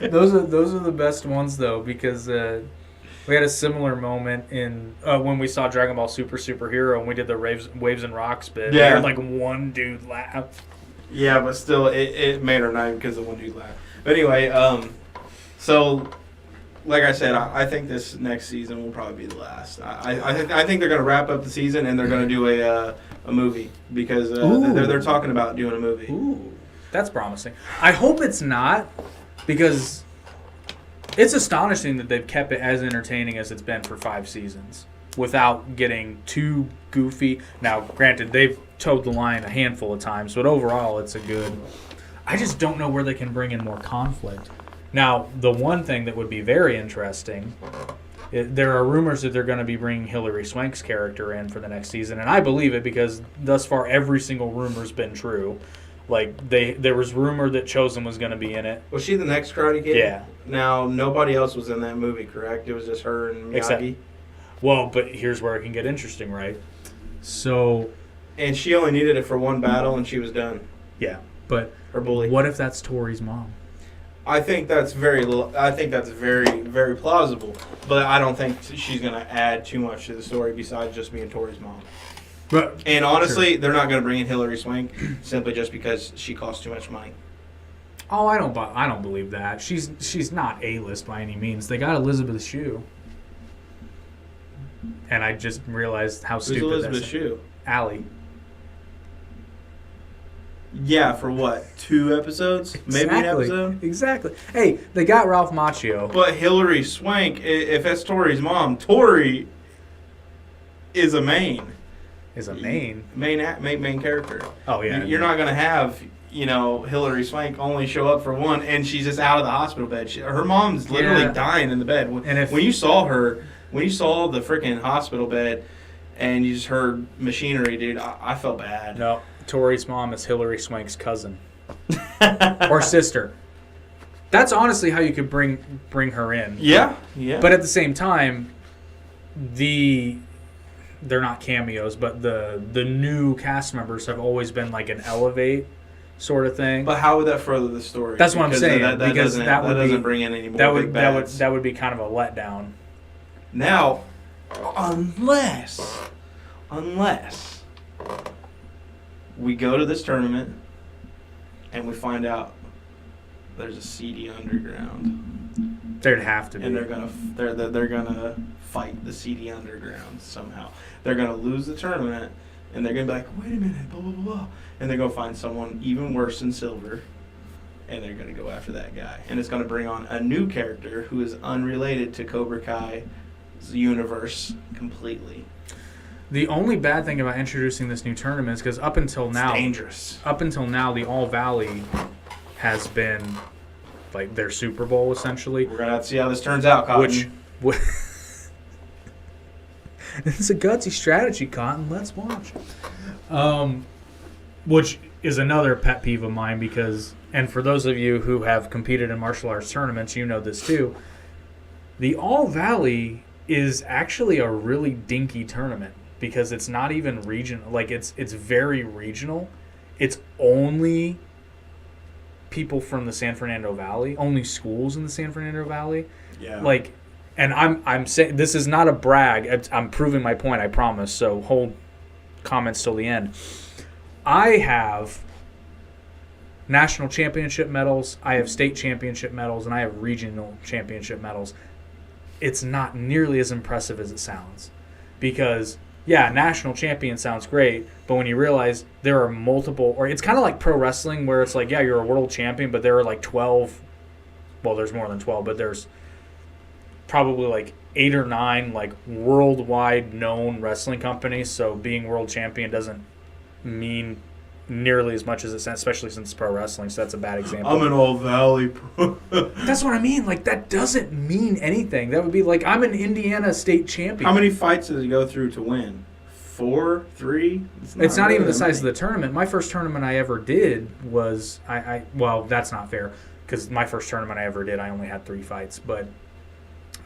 Those are the best ones though, because we had a similar moment in when we saw Dragon Ball Superhero and we did the Waves and Rocks bit. Yeah. We heard like one dude laugh. Yeah, but still, it made her night because of one dude laughed. But anyway, so like I said, I think this next season will probably be the last. I think they're going to wrap up the season and they're going to do a movie because they're talking about doing a movie. Ooh, that's promising. I hope it's not, because it's astonishing that they've kept it as entertaining as it's been for 5 seasons without getting too goofy. Now, granted, they've towed the line a handful of times, but overall it's a good... I just don't know where they can bring in more conflict. Now, the one thing that would be very interesting, there are rumors that they're going to be bringing Hilary Swank's character in for the next season, and I believe it because thus far every single rumor's been true. Like, there was rumor that Chosen was going to be in it. Was she the next Karate Kid? Yeah. Now, nobody else was in that movie, correct? It was just her and Miyagi? Well, but here's where it can get interesting, right? So... And she only needed it for one battle, and she was done. Yeah, but Her bully. What if that's Tori's mom? I think that's very, very plausible. But I don't think she's going to add too much to the story besides just being Tori's mom. But, And honestly, they're not going to bring in Hilary Swank simply just because she costs too much money. Oh, I don't believe that. She's not A-list by any means. They got Elizabeth Shue. And I just realized how stupid Elizabeth Shue? Allie. Yeah, for what? 2 episodes? Maybe an episode? Exactly. Hey, they got Ralph Macchio. But Hilary Swank, if that's Tori's mom, Tori is a main. Is a main character. Oh, yeah. You're not going to have, Hilary Swank only show up for one, and she's just out of the hospital bed. Her mom's literally dying in the bed. When you saw the freaking hospital bed, and you just heard machinery, dude, I felt bad. No, Tori's mom is Hilary Swank's cousin. Or sister. That's honestly how you could bring her in. Yeah. But at the same time, they're not cameos, but the new cast members have always been like an elevate sort of thing. But how would that further the story? That's what I'm saying. That doesn't bring in any more big bads. That would be kind of a letdown. Now, unless we go to this tournament and we find out there's a seedy underground, there'd have to be, and they're gonna fight the seedy underground somehow. They're gonna lose the tournament, and they're gonna be like, wait a minute, blah blah blah, and they're gonna find someone even worse than Silver, and they're gonna go after that guy, and it's gonna bring on a new character who is unrelated to Cobra Kai's universe completely. The only bad thing about introducing this new tournament is because up until now, the All Valley has been like their Super Bowl essentially. We're gonna have to see how this turns out, Cotton. It's a gutsy strategy, Cotton. Let's watch. Which is another pet peeve of mine because, and for those of you who have competed in martial arts tournaments, you know this too. The All Valley is actually a really dinky tournament because it's not even regional. Like it's very regional. It's only people from the San Fernando Valley, only schools in the San Fernando Valley. Yeah. Like, and I'm saying this is not a brag. I'm proving my point. I promise. So hold comments till the end. I have national championship medals, I have state championship medals, and I have regional championship medals. It's not nearly as impressive as it sounds. Because, yeah, national champion sounds great, but when you realize there are multiple, or it's kind of like pro wrestling where it's like, yeah, you're a world champion, but there are like 12, well, there's more than 12, but there's probably like 8 or 9 like worldwide known wrestling companies. So being world champion doesn't mean nearly as much as it sounds, especially since it's pro wrestling. So that's a bad example. I'm an All Valley pro. That's what I mean. Like, that doesn't mean anything. That would be like, I'm an Indiana state champion. How many fights does it go through to win? 4, 3? It's not even the size of the tournament. My first tournament I ever did was well, that's not fair because my first tournament I ever did, I only had 3 fights. But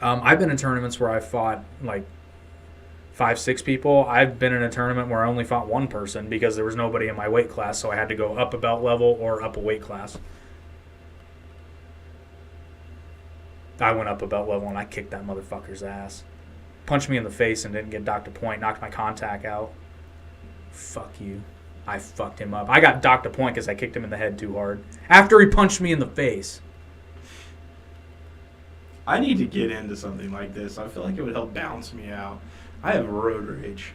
I've been in tournaments where I fought like 5, 6 people. I've been in a tournament where I only fought 1 person because there was nobody in my weight class, so I had to go up a belt level or up a weight class. I went up a belt level and I kicked that motherfucker's ass. Punched me in the face and didn't get docked a point. Knocked my contact out. Fuck you. I fucked him up. I got docked a point because I kicked him in the head too hard. After he punched me in the face. I need to get into something like this. I feel like it would help balance me out. I have road rage.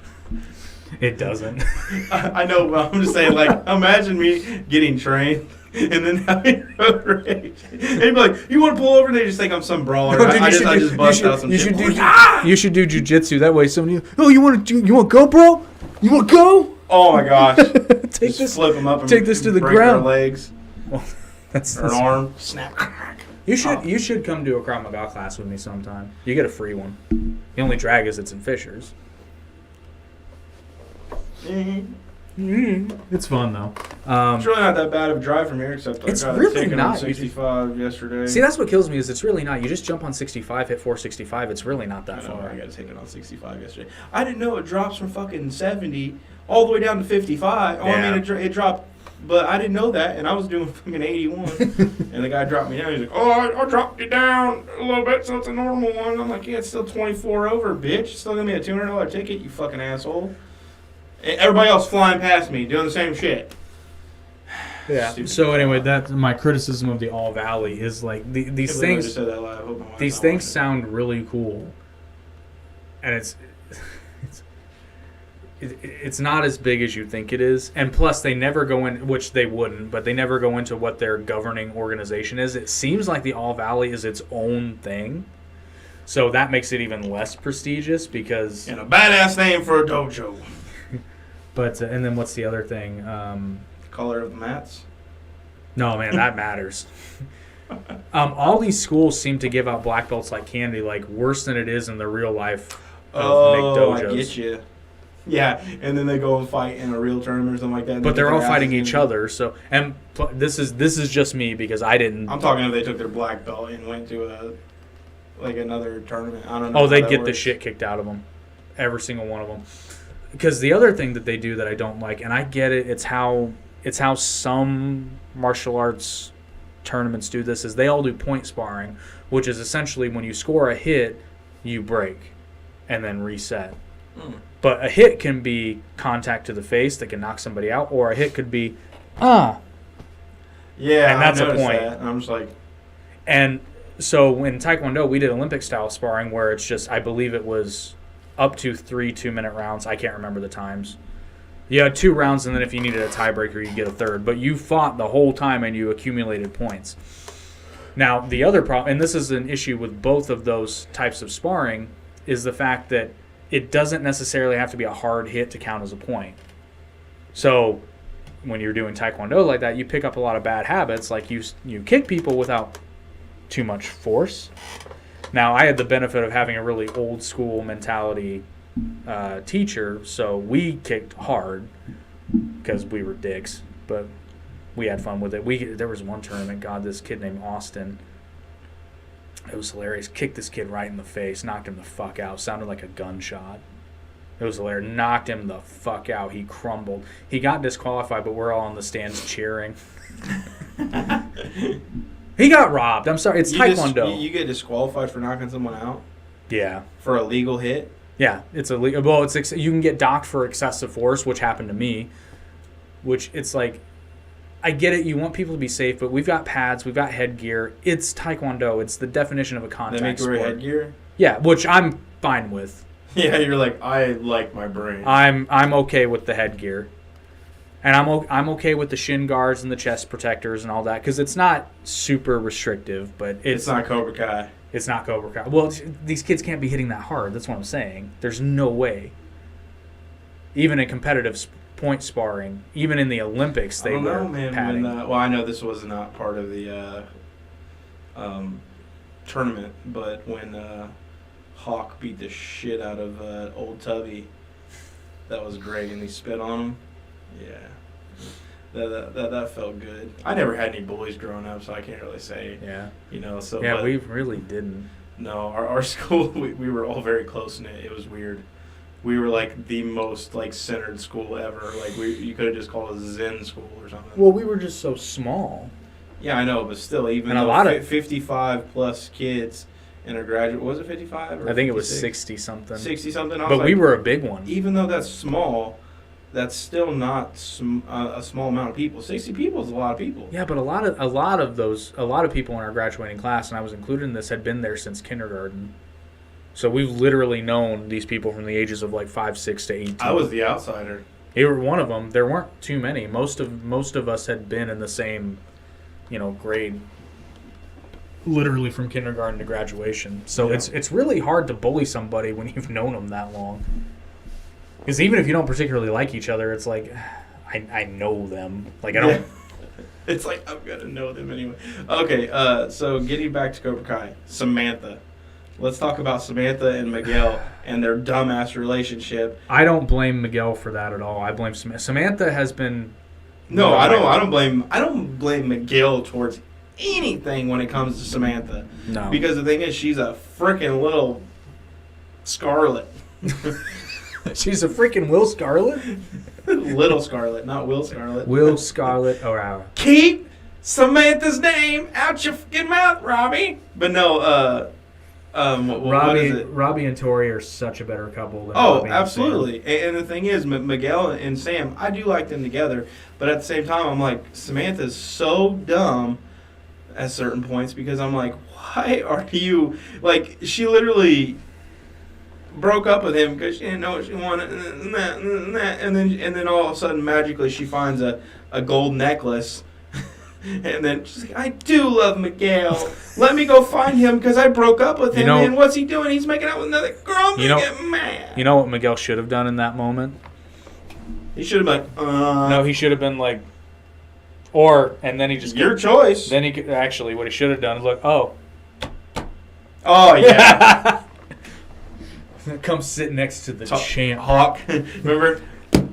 It doesn't. I know, but I'm just saying, like, imagine me getting trained and then having road rage. And you'd be like, you want to pull over? And they just think I'm some brawler. No, dude, I just bust out some shit. You should do jujitsu. That way somebody, you want to go, bro? You want to go? Oh, my gosh. Take this, flip them up and take this to the break ground. their legs. Well, that's or an arm. Snap. You should come to a Krav Maga class with me sometime. You get a free one. The only drag is it's in Fishers. It's fun though. It's really not that bad of a drive from here, except I got really taken not. on 65 yesterday. See, that's what kills me is it's really not. You just jump on 65, hit 465. It's really not that far. I got to take it on 65 yesterday. I didn't know it drops from fucking 70 all the way down to 55. Oh, Yeah. I mean, it dropped, but I didn't know that, and I was doing fucking 81. And the guy dropped me down. He's like, oh, I dropped you down a little bit, so it's a normal one. I'm like, yeah, it's still 24 over, bitch. It's still going to be a $200 ticket, you fucking asshole. Everybody else flying past me, doing the same shit. Yeah. So anyway, that's my criticism of the All Valley is like these things. I just said that live. I hope my wife's These not things watching. sound really cool, and it's not as big as you think it is. And plus, they never go in, which they wouldn't, but they never go into what their governing organization is. It seems like the All Valley is its own thing. So that makes it even less prestigious because... And a badass name for a dojo. But and then what's the other thing? Color of the mats. No, man, that matters. All these schools seem to give out black belts like candy, like worse than it is in the real life of McDojos. I get you. Yeah, and then they go and fight in a real tournament or something like that. But they're all fighting each other. So, and this is just me because I didn't. I'm talking if they took their black belt and went to another tournament. I don't know. Oh, they'd get the shit kicked out of them, every single one of them. Because the other thing that they do that I don't like, and I get it, it's how some martial arts tournaments do this, is they all do point sparring, which is essentially when you score a hit, you break and then reset. But a hit can be contact to the face that can knock somebody out, or a hit could be, Yeah, and that's I a noticed point. that. And I'm just like... And so in Taekwondo, we did Olympic-style sparring where it's just, I believe it was up to 3 2-minute rounds. I can't remember the times. You had 2 rounds, and then if you needed a tiebreaker, you get a third. But you fought the whole time, and you accumulated points. Now, the other problem, and this is an issue with both of those types of sparring, is the fact that it doesn't necessarily have to be a hard hit to count as a point. So when you're doing Taekwondo like that, you pick up a lot of bad habits, like you kick people without too much force. Now, I had the benefit of having a really old school mentality teacher, so we kicked hard because we were dicks, but we had fun with it. There was one tournament, God, this kid named Austin, it was hilarious. Kicked this kid right in the face, knocked him the fuck out. Sounded like a gunshot. It was hilarious. Knocked him the fuck out. He crumbled. He got disqualified, but we're all in the stands cheering. He got robbed. I'm sorry. It's Taekwondo. You get disqualified for knocking someone out? Yeah. For a legal hit? Yeah. It's illegal. Well, you can get docked for excessive force, which happened to me. Which it's like, I get it. You want people to be safe, but we've got pads, we've got headgear. It's Taekwondo. It's the definition of a contact They make you wear sport. headgear? Yeah, which I'm fine with. Yeah, you're like, I like my brain. I'm okay with the headgear, and I'm okay with the shin guards and the chest protectors and all that because it's not super restrictive, but It's not Cobra Kai. It's not Cobra Kai. Well, these kids can't be hitting that hard. That's what I'm saying. There's no way. Even in competitive point sparring, even in the Olympics, they were padding. Well, I know this was not part of the tournament, but when Hawk beat the shit out of old Tubby, that was great, and he spit on him. Yeah, that felt good. I never had any bullies growing up, so I can't really say. Yeah. So yeah, we really didn't. No, our school we were all very close knit. It was weird. We were like the most like centered school ever. Like you could have just called it a Zen school or something. Well, we were just so small. Yeah, I know, but still, even and though a lot of 55 plus kids in a graduate, was it 55? I think it was 60 something. 60 something. But we were a big one. Even though that's small, that's still not a small amount of people. 60 people is a lot of people. Yeah, but a lot of people in our graduating class, and I was included in this, had been there since kindergarten. So we've literally known these people from the ages of like 5, 6 to 18. I was the outsider. You were one of them. There weren't too many. Most of us had been in the same, grade. Literally from kindergarten to graduation. So yeah. It's really hard to bully somebody when you've known them that long. Because even if you don't particularly like each other, it's like, I know them. Like, I don't... Yeah. It's like, I'm going to know them anyway. Okay, so getting back to Cobra Kai, Samantha. Let's talk about Samantha and Miguel and their dumbass relationship. I don't blame Miguel for that at all. I blame Samantha. Samantha has been... No, I don't blame Miguel towards anything when it comes to Samantha. No. Because the thing is, she's a freaking little Scarlet. She's a freaking Will Scarlet? Little Scarlet, not Will Scarlet. Will Scarlet. Oh, wow. Keep Samantha's name out your fucking mouth, Robbie. But no, what is it? Robbie and Tori are such a better couple than Oh, Robbie absolutely. And the thing is, Miguel and Sam, I do like them together. But at the same time, I'm like, Samantha's so dumb at certain points because I'm like, why are you... Like, she literally broke up with him because she didn't know what she wanted, and then all of a sudden, magically, she finds a gold necklace. And then she's like, I do love Miguel. Let me go find him because I broke up with him. And what's he doing? He's making out with another girl. I'm going to get mad. You know what Miguel should have done in that moment? He should have been No, he should have been like... and then he just... Your choice. Then he could... Actually, what he should have done is look, Oh, yeah. Come sit next to the champ. Hawk. Remember?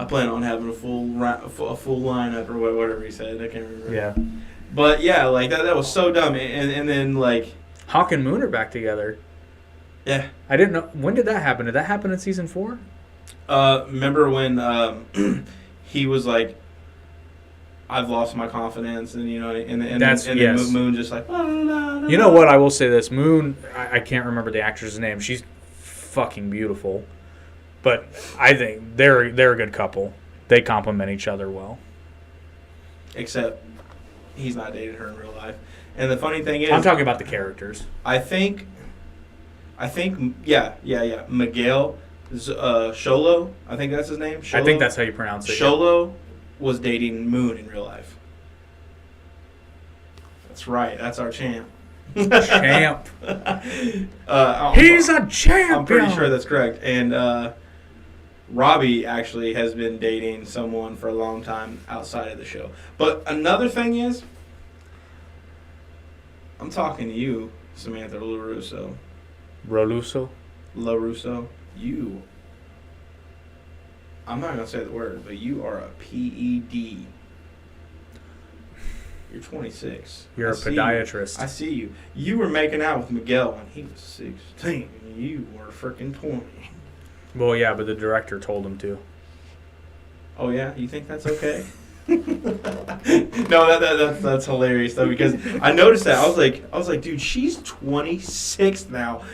I plan on having a full lineup or whatever he said. I can't remember. Yeah. But yeah, like that was so dumb. And then like Hawk and Moon are back together. Yeah. I didn't know. When did that happen? Did that happen in season 4? Remember when he was like, I've lost my confidence, and then Moon just like. You know what? I will say this. Moon. I can't remember the actress's name. She's fucking beautiful. But I think they're a good couple. They complement each other well. Except he's not dating her in real life. And the funny thing is, I'm talking about the characters. I think, yeah. Miguel Xolo, I think that's his name. Xolo? I think that's how you pronounce it. Xolo was dating Moon in real life. That's right. That's our champ. Champ. He's a champion. I'm pretty sure that's correct. And Robbie actually has been dating someone for a long time outside of the show. But another thing is, I'm talking to you, Samantha LaRusso. LaRusso. You. I'm not going to say the word, but you are a PED. You're 26. You're a podiatrist. I see you. You were making out with Miguel when he was 16. You were freaking 20. Well, yeah, but the director told him to. Oh yeah, you think that's okay? No, that's hilarious though, because I noticed that. I was like, dude, she's 26 now,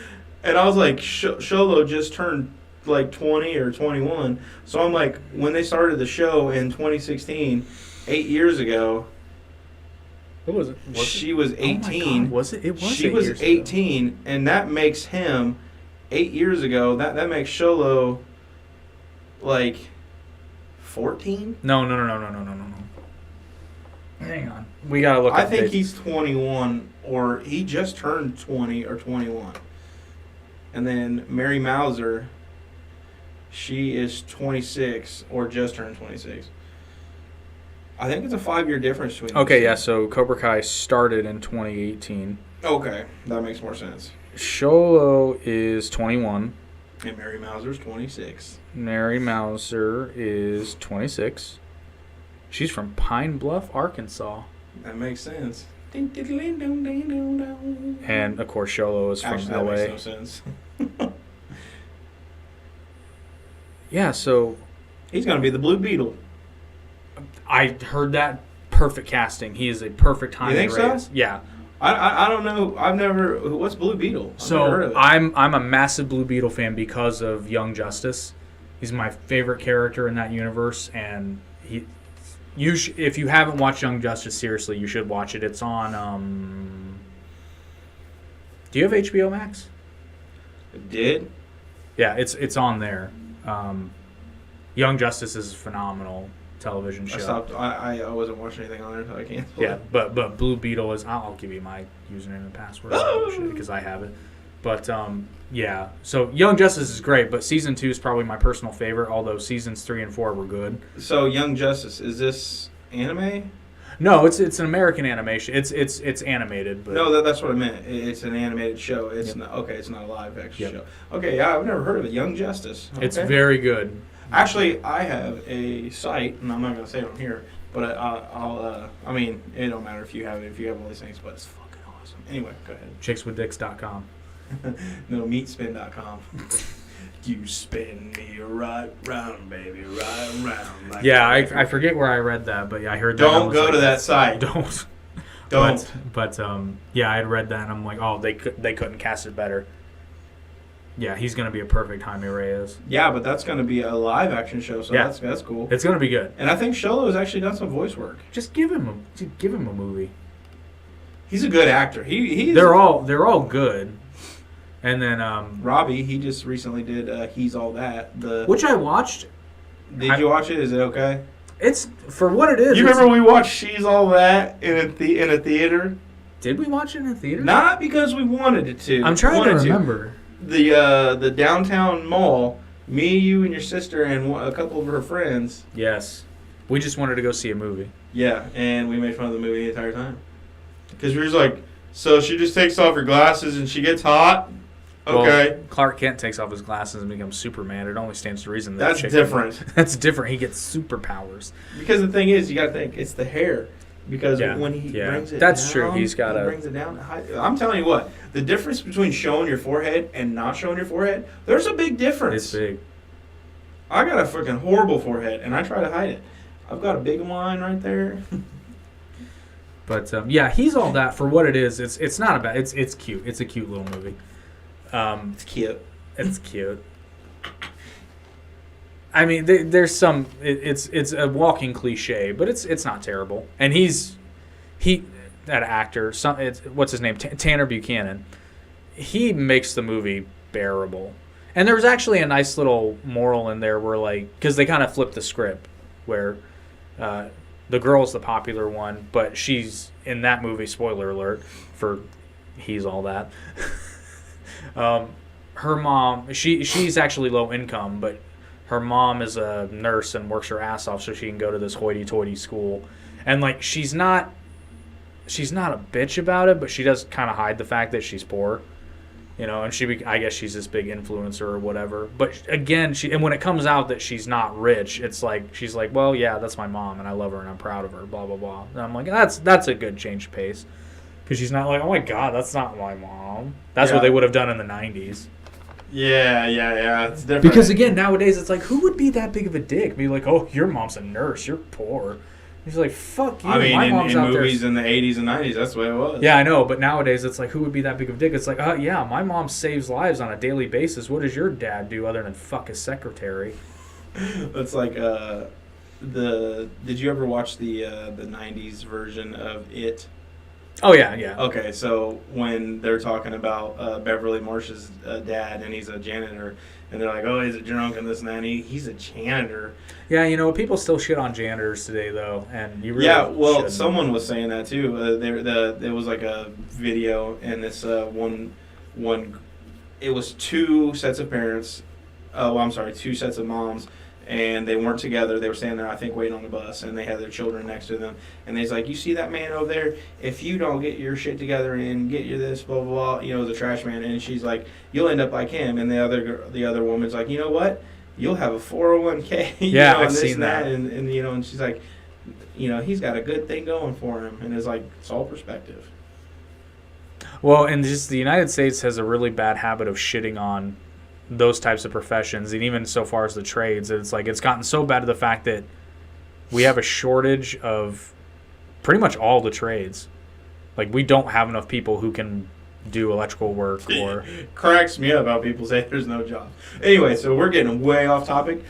and I was like, Xolo just turned like 20 or 21. So I'm like, when they started the show in 2016, 8 years ago, What was it? She was 18. Oh my God, was it? It was. She was 18, and that makes him 8 years ago. That makes Sholo like 14. No. Hang on, we gotta look. I think he's 21, or he just turned 20 or 21. And then Mary Mauser, she is 26 or just turned 26. I think it's a 5-year difference between. Okay, yeah. So Cobra Kai started in 2018. Okay, that makes more sense. Sholo is 21. And Mary Mauser's 26. Mary Mauser is 26. She's from Pine Bluff, Arkansas. That makes sense. And of course, Sholo is from Actually, LA. that makes no sense. Yeah, so He's gonna be the Blue Beetle. I heard that. Perfect casting. He is a perfect Jaime You think so? Reyes. Yeah. I don't know. I've never. What's Blue Beetle? I've never heard of So it. I'm a massive Blue Beetle fan because of Young Justice. He's my favorite character in that universe, and if you haven't watched Young Justice, seriously, you should watch it. It's on. Do you have HBO Max? It did. Yeah, it's on there. Young Justice is a phenomenal television show. I stopped. I wasn't watching anything on there until I canceled. Yeah, but Blue Beetle is. I'll give you my username and password because I have it. But yeah, so Young Justice is great, but season 2 is probably my personal favorite. Although seasons 3 and 4 were good. So Young Justice, is this anime? No, it's an American animation. It's animated, but No, that's what I meant. It's an animated show. It's not okay. It's not a live action show. Okay, yeah, I've never heard of it. Young Justice. Okay. it's very good. Actually, I have a site, and I'm not gonna say it on here, but I'll. I mean, it don't matter if you have it, if you have all these things, but it's fucking awesome. Anyway, go ahead. Chickswithdicks.com. No, meatspin.com. You spin me right round, baby, right round. Like Yeah, I forget where I read that, but yeah, I heard that. Don't go to that site. Don't. Don't. But yeah, I had read that, and I'm like, oh, they couldn't cast it better. Yeah, he's gonna be a perfect Jaime Reyes. Yeah, but that's going to be a live action show, so Yeah. that's cool. It's gonna be good. And I think Sholo has actually done some voice work. Just give him a movie. He's a good actor. He's They're all good. And then Robbie. He just recently did He's All That. which I watched. Did you watch it? Is it okay? It's for what it is. You remember we watched She's All That in a theater? Did we watch it in a theater? Not because we wanted it to. I'm trying to remember. The downtown mall. Me, you, and your sister, and a couple of her friends. Yes, we just wanted to go see a movie. Yeah, and we made fun of the movie the entire time. Because we were like, so she just takes off her glasses and she gets hot? Okay. Well, Clark Kent takes off his glasses and becomes Superman. It only stands to reason that That's different. That's different. He gets superpowers. Because the thing is, you got to think, it's the hair. Because when he brings it that's down, true. He brings it down. I'm telling you what, the difference between showing your forehead and not showing your forehead, there's a big difference. It's big. I got a freaking horrible forehead, and I try to hide it. I've got a big line right there. But yeah, He's All That for what it is. It's not a bad. It's cute. It's a cute little movie. It's cute. It's cute. I mean, there's some. It's a walking cliche, but it's not terrible. And that actor. What's his name? Tanner Buchanan. He makes the movie bearable. And there was actually a nice little moral in there where, because they kind of flipped the script, where the girl's the popular one, but she's in that movie. Spoiler alert for He's All That. Her mom, she's actually low income, but her mom is a nurse and works her ass off so she can go to this hoity-toity school. And she's not a bitch about it, but she does kind of hide the fact that she's poor, and I guess she's this big influencer or whatever. But again, and when it comes out that she's not rich, it's she's like, well, yeah, that's my mom and I love her and I'm proud of her, blah blah blah. And I'm like, that's a good change of pace, because she's not like, oh my god, that's not my mom. That's what they would have done in the 90s. Yeah, it's different. Because again, nowadays it's who would be that big of a dick? Be like, oh, your mom's a nurse, you're poor. He's like, fuck you. I mean, my mom's in out movies there. in the 80s and 90s, that's the way it was. Yeah, I know, but nowadays it's who would be that big of a dick? It's yeah, my mom saves lives on a daily basis. What does your dad do other than fuck his secretary? That's did you ever watch the 90s version of It? Oh yeah, yeah. Okay, so when they're talking about Beverly Marsh's dad, and he's a janitor, and they're like, "Oh, he's a drunk and this and that," and he's a janitor. Yeah, you know, people still shit on janitors today, though, and you really shouldn't. Someone was saying that too. There was like a video, and this one, it was two sets of parents. Two sets of moms, and they weren't together. They were standing there, I think, waiting on the bus, and they had their children next to them. And they's like, "You see that man over there? If you don't get your shit together and get your this, blah blah blah, the trash man." And she's like, "You'll end up like him." And the other woman's like, "You know what? You'll have a 401k." Yeah, I've and this seen and that. And and she's like, he's got a good thing going for him, and it's like it's all perspective. Well, and just the United States has a really bad habit of shitting on those types of professions, and even so far as the trades, it's like it's gotten so bad to the fact that we have a shortage of pretty much all the trades. Like, we don't have enough people who can do electrical work or cracks me up how people say there's no job. Anyway, so we're getting way off topic.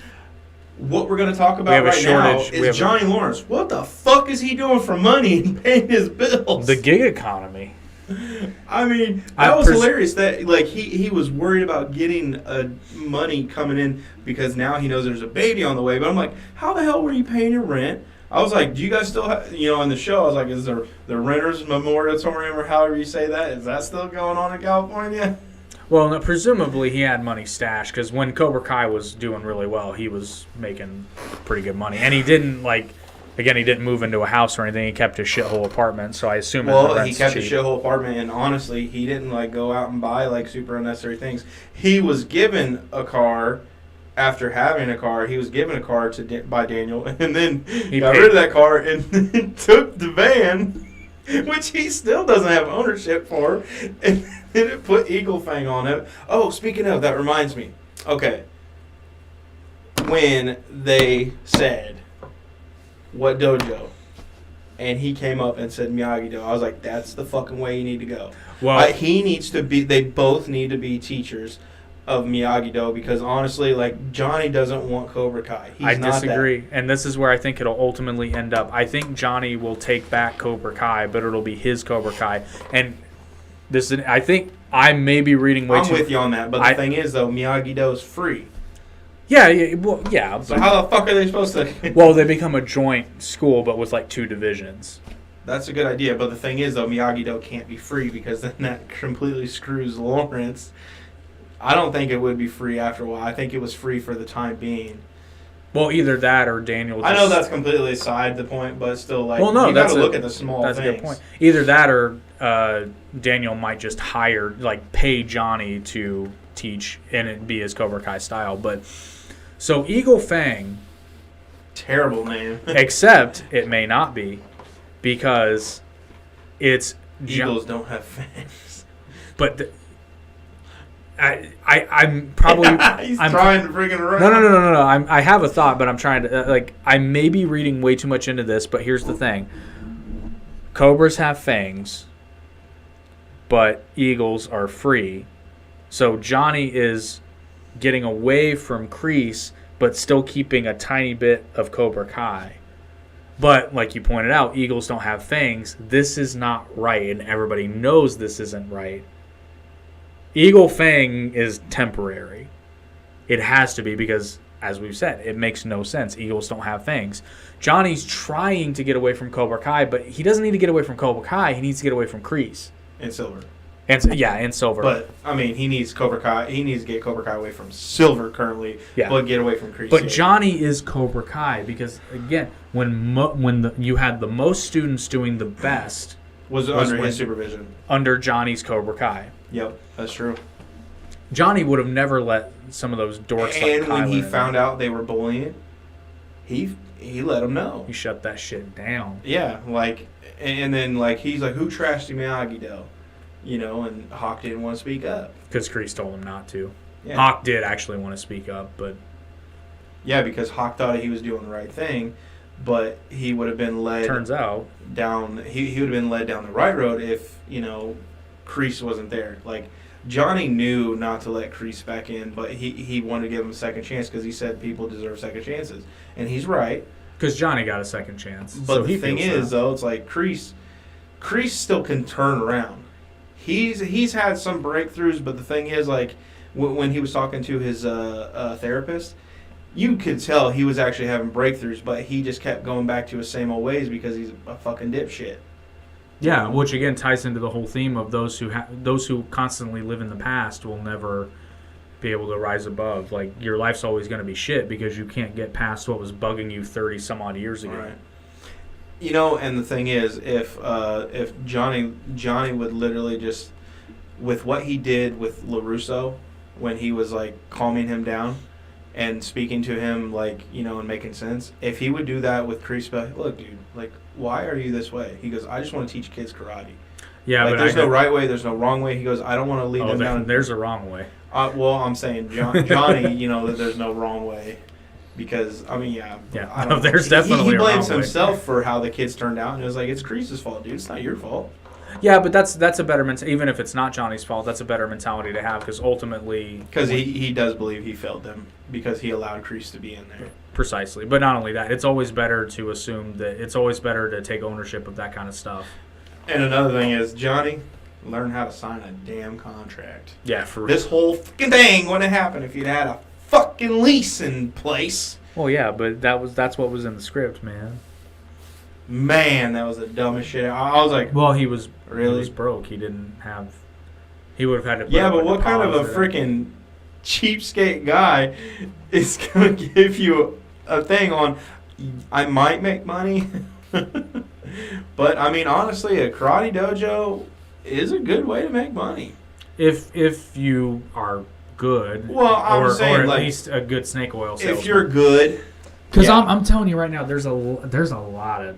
What we're going to talk about right now is Johnny Lawrence. What the fuck is he doing for money and paying his bills? The gig economy. I mean, that was hilarious. That like he was worried about getting money coming in because now he knows there's a baby on the way. But I'm like, how the hell were you paying your rent? I was like, do you guys still have, in the show, I was like, is there the Renters Moratorium or however you say that? Is that still going on in California? Well, no, presumably he had money stashed because when Cobra Kai was doing really well, he was making pretty good money. And he didn't he didn't move into a house or anything. He kept his shithole apartment, so I assume he kept his shithole apartment, and honestly, he didn't go out and buy super unnecessary things. He was given a car after having a car. He was given a car by Daniel, and then he got rid of that car and then took the van, which he still doesn't have ownership for, and then it put Eagle Fang on it. Oh, speaking of, that reminds me. Okay, when they said, "What dojo?" and he came up and said Miyagi-Do, I was like, that's the fucking way you need to go. Well, they both need to be teachers of Miyagi-Do, because honestly, Johnny doesn't want Cobra Kai. I disagree, and this is where I think it'll ultimately end up. I think Johnny will take back Cobra Kai, but it'll be his Cobra Kai. And I think I may be reading way too... I'm with you on that, but the thing is, though, Miyagi-Do is free. Yeah. So how the fuck are they supposed to... Well, they become a joint school, but with 2 divisions. That's a good idea, but the thing is, though, Miyagi-Do can't be free, because then that completely screws Lawrence. I don't think it would be free after a while. I think it was free for the time being. Well, either that or Daniel. I know that's completely aside the point, but still, you got to look at the small things. That's a good point. Either that or Daniel might just pay Johnny to teach, and it'd be his Cobra Kai style. But so Eagle Fang, terrible name. Except it may not be, because it's Eagles don't have fangs. But. I'm probably... He's trying to bring it around. No. I have a thought, but I'm trying to... I may be reading way too much into this, but here's the thing. Cobras have fangs, but eagles are free. So Johnny is getting away from Kreese, but still keeping a tiny bit of Cobra Kai. But, like you pointed out, eagles don't have fangs. This is not right, and everybody knows this isn't right. Eagle Fang is temporary. It has to be, because, as we've said, it makes no sense. Eagles don't have fangs. Johnny's trying to get away from Cobra Kai, but he doesn't need to get away from Cobra Kai. He needs to get away from Kreese. And Silver. And Silver. But, he needs Cobra Kai. He needs to get Cobra Kai away from Silver currently, but get away from Kreese. But Johnny is Cobra Kai, because, again, when you had the most students doing the best... was under his supervision. Under Johnny's Cobra Kai. Yep, that's true. Johnny would have never let some of those dorks and when he found out they were bullying, he let them know. He shut that shit down. Yeah, and then he's like, who trashed Miyagi-Do? And Hawk didn't want to speak up. Because Kreese told him not to. Yeah. Hawk did actually want to speak up, but... Yeah, because Hawk thought he was doing the right thing, but he would have been led... Turns out. Down... He would have been led down the right road if, Kreese wasn't there. Johnny knew not to let Kreese back in, but he wanted to give him a second chance because he said people deserve second chances. And he's right. Because Johnny got a second chance. But the thing is, though, it's Kreese Kreese still can turn around. He's had some breakthroughs, but the thing is, like, when he was talking to his therapist, you could tell he was actually having breakthroughs, but he just kept going back to his same old ways because he's a fucking dipshit. Yeah, which again ties into the whole theme of those who constantly live in the past will never be able to rise above. Like, your life's always going to be shit because you can't get past what was bugging you 30 some odd years ago. Right. You know, and the thing is, if Johnny would literally just, with what he did with LaRusso when he was like calming him down and speaking to him, like, you know, and making sense, if he would do that with Kreese, like, look, dude, like, why are you this way? He goes, I just want to teach kids karate. Yeah, like, but there's no right way, there's no wrong way. He goes, I don't want to lead them down. There's a wrong way. Well, I'm saying Johnny, you know, that there's no wrong way. Because, I mean, yeah. I don't know. There's definitely he a wrong blames way. himself for how the kids turned out. And it was like, it's Kreese's fault, dude. It's not your fault. Yeah, but that's a better mentality. Even if it's not Johnny's fault, that's a better mentality to have because ultimately... Because he does believe he failed them because he allowed Kreese to be in there. Precisely. But not only that, it's always better to assume that... It's always better to take ownership of that kind of stuff. And another thing is, Johnny, learn how to sign a damn contract. Yeah, for real. This whole fucking thing wouldn't have happened if you'd had a fucking lease in place. Well, yeah, but that's what was in the script, man. Man, that was the dumbest shit. I was like, Well, he was really broke. He didn't have... He would have had to put yeah, up but a what kind of a deposit. freaking cheapskate guy is going to give you a thing on, I might make money? But, I mean, honestly, a karate dojo is a good way to make money. If you are good, Well, I'm saying, or at like, least a good snake oil salesman. if you're good, Because yeah. I'm telling you right now, there's a lot of...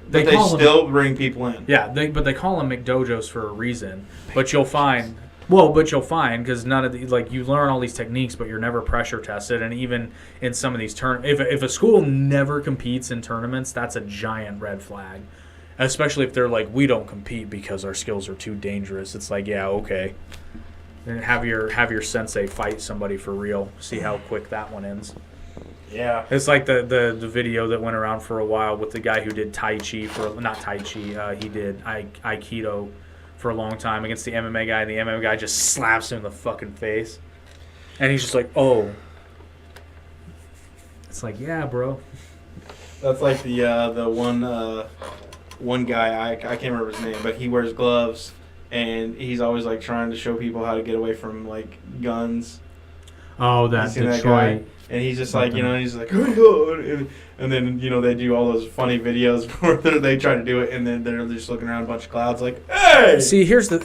But they still bring people in. Yeah, but they call them McDojos for a reason. But you'll find... Well, because none of the... Like, you learn all these techniques, but you're never pressure tested. And even in some of these tournaments... If a school never competes in tournaments, that's a giant red flag. Especially if they're like, we don't compete because our skills are too dangerous. It's like, yeah, okay. And have your sensei fight somebody for real. See how quick that one ends. Yeah. It's like the video that went around for a while with the guy who did Tai Chi he did Aikido for a long time against the MMA guy, and the MMA guy just slaps him in the fucking face. And he's just like, oh. It's like, yeah, bro. That's like the one guy, I can't remember his name, but he wears gloves, and he's always like trying to show people how to get away from like guns. Oh, that Detroit. And he's just like, you know, he's like, oh, and then, you know, they do all those funny videos where they try to do it, and then they're just looking around a bunch of clouds like, hey! See, here's the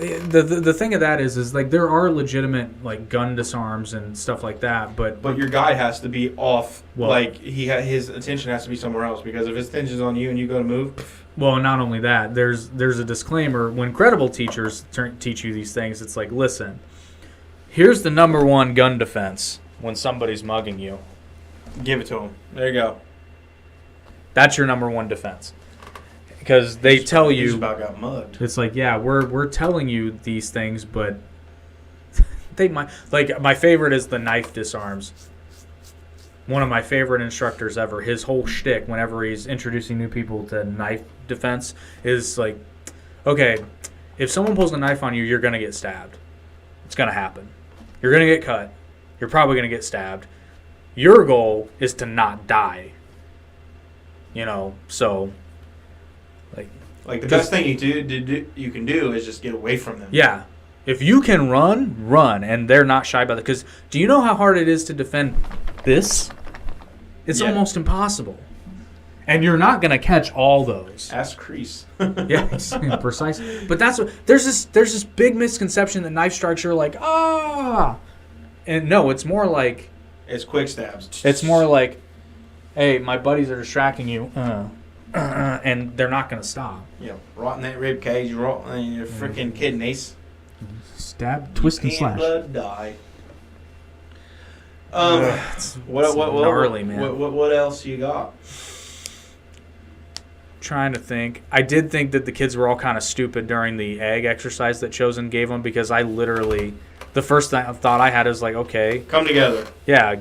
thing of that is like there are legitimate like gun disarms and stuff like that, but your guy has to be off. Well, like his attention has to be somewhere else, because if his attention's on you and you go to move. Well, not only that, there's a disclaimer when credible teachers teach you these things. It's like, listen, here's the number one gun defense when somebody's mugging you. Give it to him. There you go. That's your number one defense. Because they tell He just you, about got mugged. it's like, yeah, we're telling you these things, but they might. Like, my favorite is the knife disarms. One of my favorite instructors ever, his whole shtick whenever he's introducing new people to knife defense is like, okay, if someone pulls a knife on you, you're going to get stabbed. It's going to happen. You're going to get cut. You're probably going to get stabbed. Your goal is to not die. You know, so like the best thing you can do is just get away from them. Yeah. If you can run, and they're not shy about it. Because do you know how hard it is to defend this? It's almost impossible. And you're not going to catch all those. Ask Kreese. Yes, precise. But that's what there's this big misconception that knife strikes are like, ah. And no, it's more like It's quick stabs. it's more like, hey, my buddies are distracting you, and they're not going to stop. Yeah, rot in that rib cage, rot in your freaking kidneys. Stab, twist, and slash. Blood, die. It's gnarly, man. What else you got? Trying to think. I did think that the kids were all kind of stupid during the egg exercise that Chosen gave them, because I literally the first thought I had is like, okay, Come together. yeah,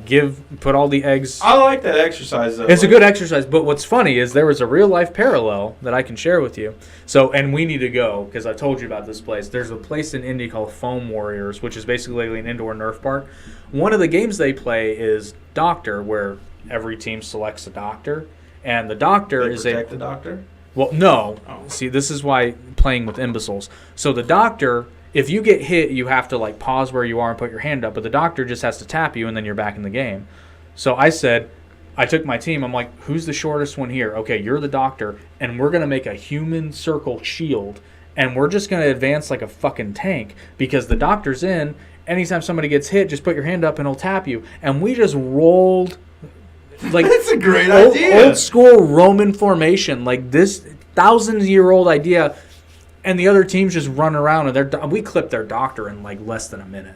put all the eggs. I like that exercise, though. It's a good exercise, but what's funny is there was a real life parallel that I can share with you. So, and we need to go because I told you about this place. There's a place in Indy called Foam Warriors, which is basically an indoor Nerf park. One of the games they play is Doctor, where every team selects a doctor, and the doctor is protect the doctor? Well, no. Oh. See, this is why playing with imbeciles. So the doctor, if you get hit, you have to like pause where you are and put your hand up, but the doctor just has to tap you and then you're back in the game. So I took my team, I'm like, who's the shortest one here? Okay, you're the doctor, and we're going to make a human circle shield, and we're just going to advance like a fucking tank because the doctor's in. Anytime somebody gets hit, just put your hand up and he'll tap you. And we just rolled like That's a great idea. Old school Roman formation, like this 1,000-year-old idea, and the other teams just run around and we clip their doctor in like less than a minute.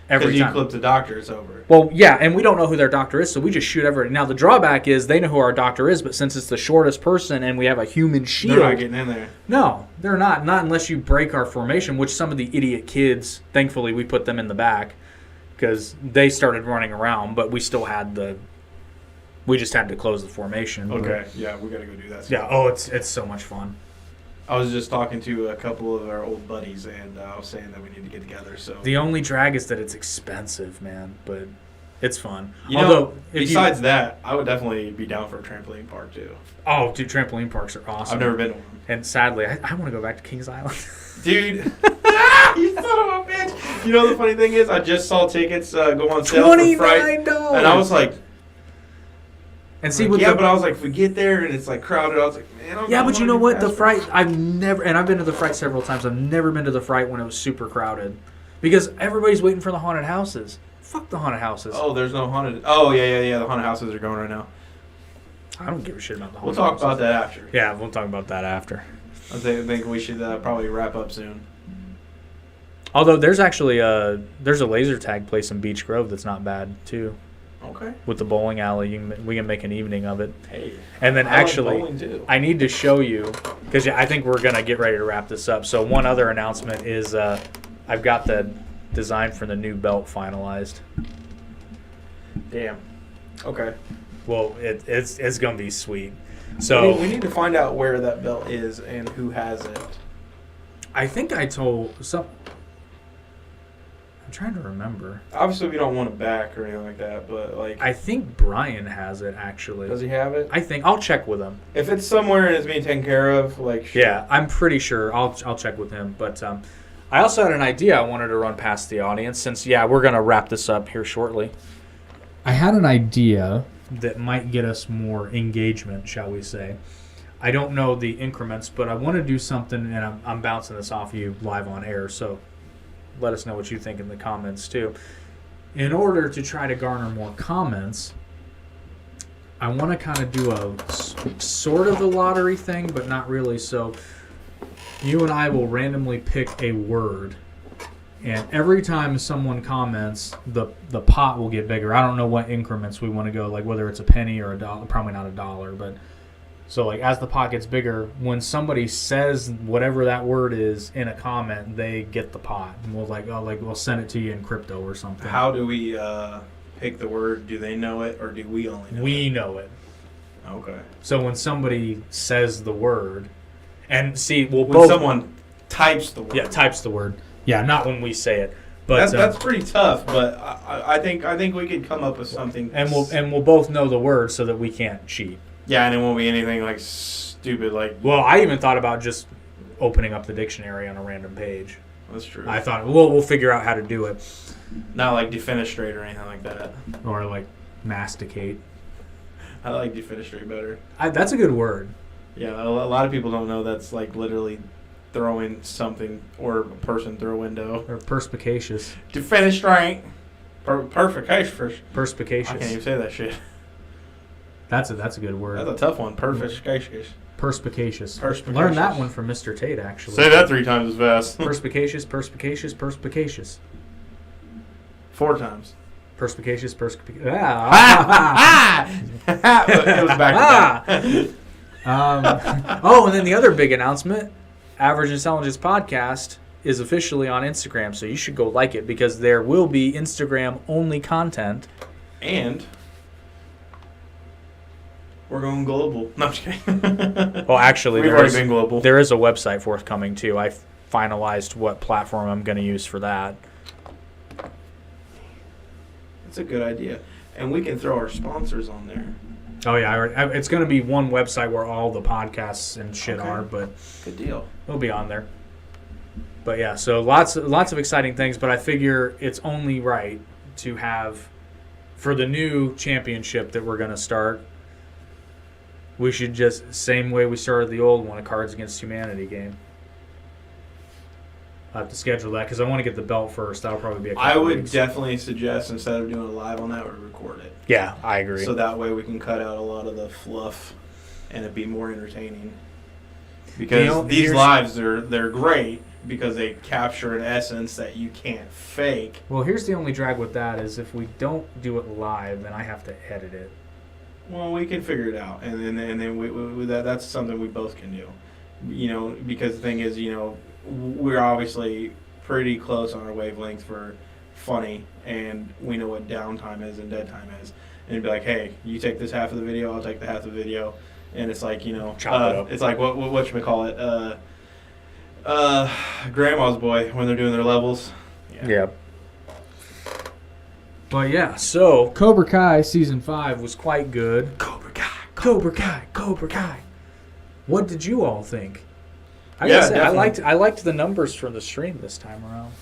Every Because you time. clip the doctor, it's over. Well, yeah, and we don't know who their doctor is, so we just shoot everybody. Now the drawback is they know who our doctor is, but since it's the shortest person and we have a human shield, They're not getting in there. no, they're not unless you break our formation. Which some of the idiot kids, thankfully, we put them in the back because they started running around, but we still had we just had to close the formation. Okay, yeah, we got to go do that. Yeah. Oh, it's so much fun. I was just talking to a couple of our old buddies, and I was saying that we need to get together. So The only drag is that it's expensive, man, but it's fun. you Although, know, besides that, I would definitely be down for a trampoline park too. oh, dude, trampoline parks are awesome. I've never been to one. And sadly, I want to go back to Kings Island. Dude, you son of a bitch! You know the funny thing is, I just saw tickets go on sale for Fright, $29. and I was like, and see, like, with yeah, the, but I was like, if we get there and it's like crowded, I was like, man, I'm yeah, not but you wanna know do what? The fast Fright, food. I've been to the Fright several times. I've never been to the Fright when it was super crowded, because everybody's waiting for the haunted houses. Fuck the haunted houses. Oh, there's no haunted. Oh, yeah. The haunted houses are going right now. I don't give a shit about the We'll haunted talk houses. about that after. Yeah, we'll talk about that after. I think we should probably wrap up soon. Although there's actually there's a laser tag place in Beach Grove that's not bad too. Okay. With the bowling alley, we can make an evening of it. Hey. And then I like actually, bowling, too. I need to show you because I think we're gonna get ready to wrap this up. So one other announcement is I've got the design for the new belt finalized. Damn. Okay. Well, it's gonna be sweet. So we need to find out where that belt is and who has it. I think I told some. I'm trying to remember. Obviously, we don't want it back or anything like that, but like, I think Brian has it actually. does he have it? I think I'll check with him. If it's somewhere and it's being taken care of, like, sure. Yeah, I'm pretty sure. I'll check with him. But I also had an idea I wanted to run past the audience since, we're going to wrap this up here shortly. I had an idea that might get us more engagement, shall we say. I don't know the increments, but I want to do something, and I'm bouncing this off you live on air, so let us know what you think in the comments too. In order to try to garner more comments, I want to kind of do a sort of a lottery thing, but not really. So you and I will randomly pick a word, and every time someone comments, the pot will get bigger. I don't know what increments we want to go, like whether it's a penny or a dollar. Probably not a dollar, but so like as the pot gets bigger, when somebody says whatever that word is in a comment, they get the pot, and we'll send it to you in crypto or something. How do we pick the word? Do they know it or do we only know it? We know it. Okay. So when somebody says the word, and see, When someone types the word. Yeah, types the word. Yeah, not when we say it. But that's pretty tough. But I think we could come up with something. and we'll both know the word so that we can't cheat. Yeah, and it won't be anything like stupid. Like, Well, I even thought about just opening up the dictionary on a random page. that's true. I thought we'll figure out how to do it, Not like defenestrate or anything like that. or like masticate. I like defenestrate better. That's a good word. Yeah, a lot of people don't know that's like literally throwing something or a person through a window. Or perspicacious. Defenestrate. Perspicacious. Perspicacious. I can't even say that shit. That's a good word. That's a tough one. Perspicacious. Perspicacious. Perspicacious. Learned that one from Mr. Tate, actually. Say that 3 times as fast. Perspicacious, perspicacious, perspicacious. 4 times. Perspicacious, perspicacious. It was back to back. And then the other big announcement, Average Intelligence Podcast is officially on Instagram, so you should go like it because there will be Instagram-only content. And we're going global. No, I'm just kidding. Well, actually, We've already been global. there is a website forthcoming, too. I finalized what platform I'm going to use for that. That's a good idea. And we can throw our sponsors on there. Oh, yeah. It's going to be one website where all the podcasts and shit Okay. are, but Good deal. it'll be on there. But, yeah, so lots of exciting things, but I figure it's only right to have, for the new championship that we're going to start, we should just, same way we started the old one, a Cards Against Humanity game. I'll have to schedule that because I want to get the belt first. That'll probably be a couple I would weeks. definitely suggest instead of doing it live on that, we record it. Yeah, I agree. So that way we can cut out a lot of the fluff and it'd be more entertaining. Because You know, these here's- lives, they're great because they capture an essence that you can't fake. Well, here's the only drag with that is if we don't do it live, then I have to edit it. Well, we can figure it out, and then that's something we both can do. You know, because the thing is, you know, we're obviously pretty close on our wavelength for funny, and we know what downtime is and dead time is. And it'd be like, hey, you take this half of the video, I'll take the half of the video, and it's like, you know, Chop it up. it's like what should we call it? Grandma's Boy when they're doing their levels. Yeah. But yeah, so Cobra Kai season 5 was quite good. Cobra Kai. Cobra Kai, Cobra Kai. What did you all think? I Yeah, gotta say, definitely. I liked the numbers from the stream this time around.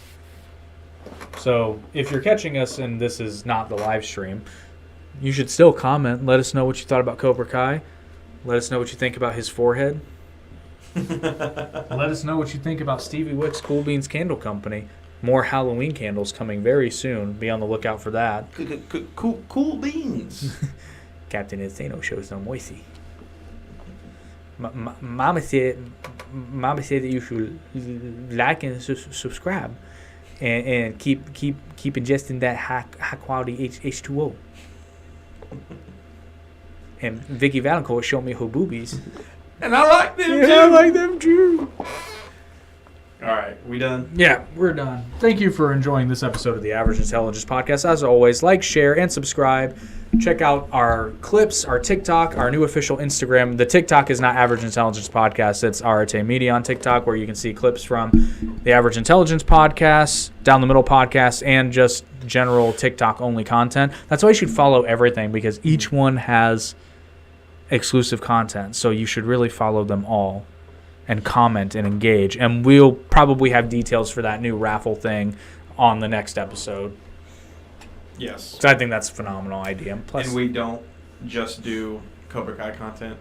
So if you're catching us and this is not the live stream, you should still comment. Let us know what you thought about Cobra Kai. Let us know what you think about his forehead. Let us know what you think about Stevie Wick's Cool Beans Candle Company. More Halloween candles coming very soon. Be on the lookout for that. Cool beans. Captain Insano shows no mercy. Mama said that you should like and subscribe, and keep ingesting that high quality H2O. And Vicky Valancourt showed me her boobies. And I like them too. I like them too. All right, we done? Yeah, we're done. Thank you for enjoying this episode of the Average Intelligence Podcast. As always, like, share, and subscribe. Check out our clips, our TikTok, our new official Instagram. The TikTok is not Average Intelligence Podcast. It's RTA Media on TikTok, where you can see clips from the Average Intelligence Podcast, Down the Middle Podcast, and just general TikTok-only content. That's why you should follow everything, because each one has exclusive content. So you should really follow them all and comment and engage. And we'll probably have details for that new raffle thing on the next episode. Yes. So I think that's a phenomenal idea. Plus, And we don't just do Cobra Kai content.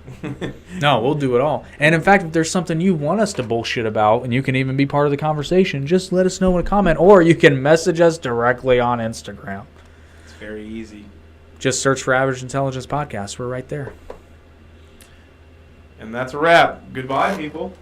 no, we'll do it all. And in fact, if there's something you want us to bullshit about and you can even be part of the conversation, just let us know in a comment. Or you can message us directly on Instagram. It's very easy. Just search for Average Intelligence Podcast. We're right there. And that's a wrap. Goodbye, people.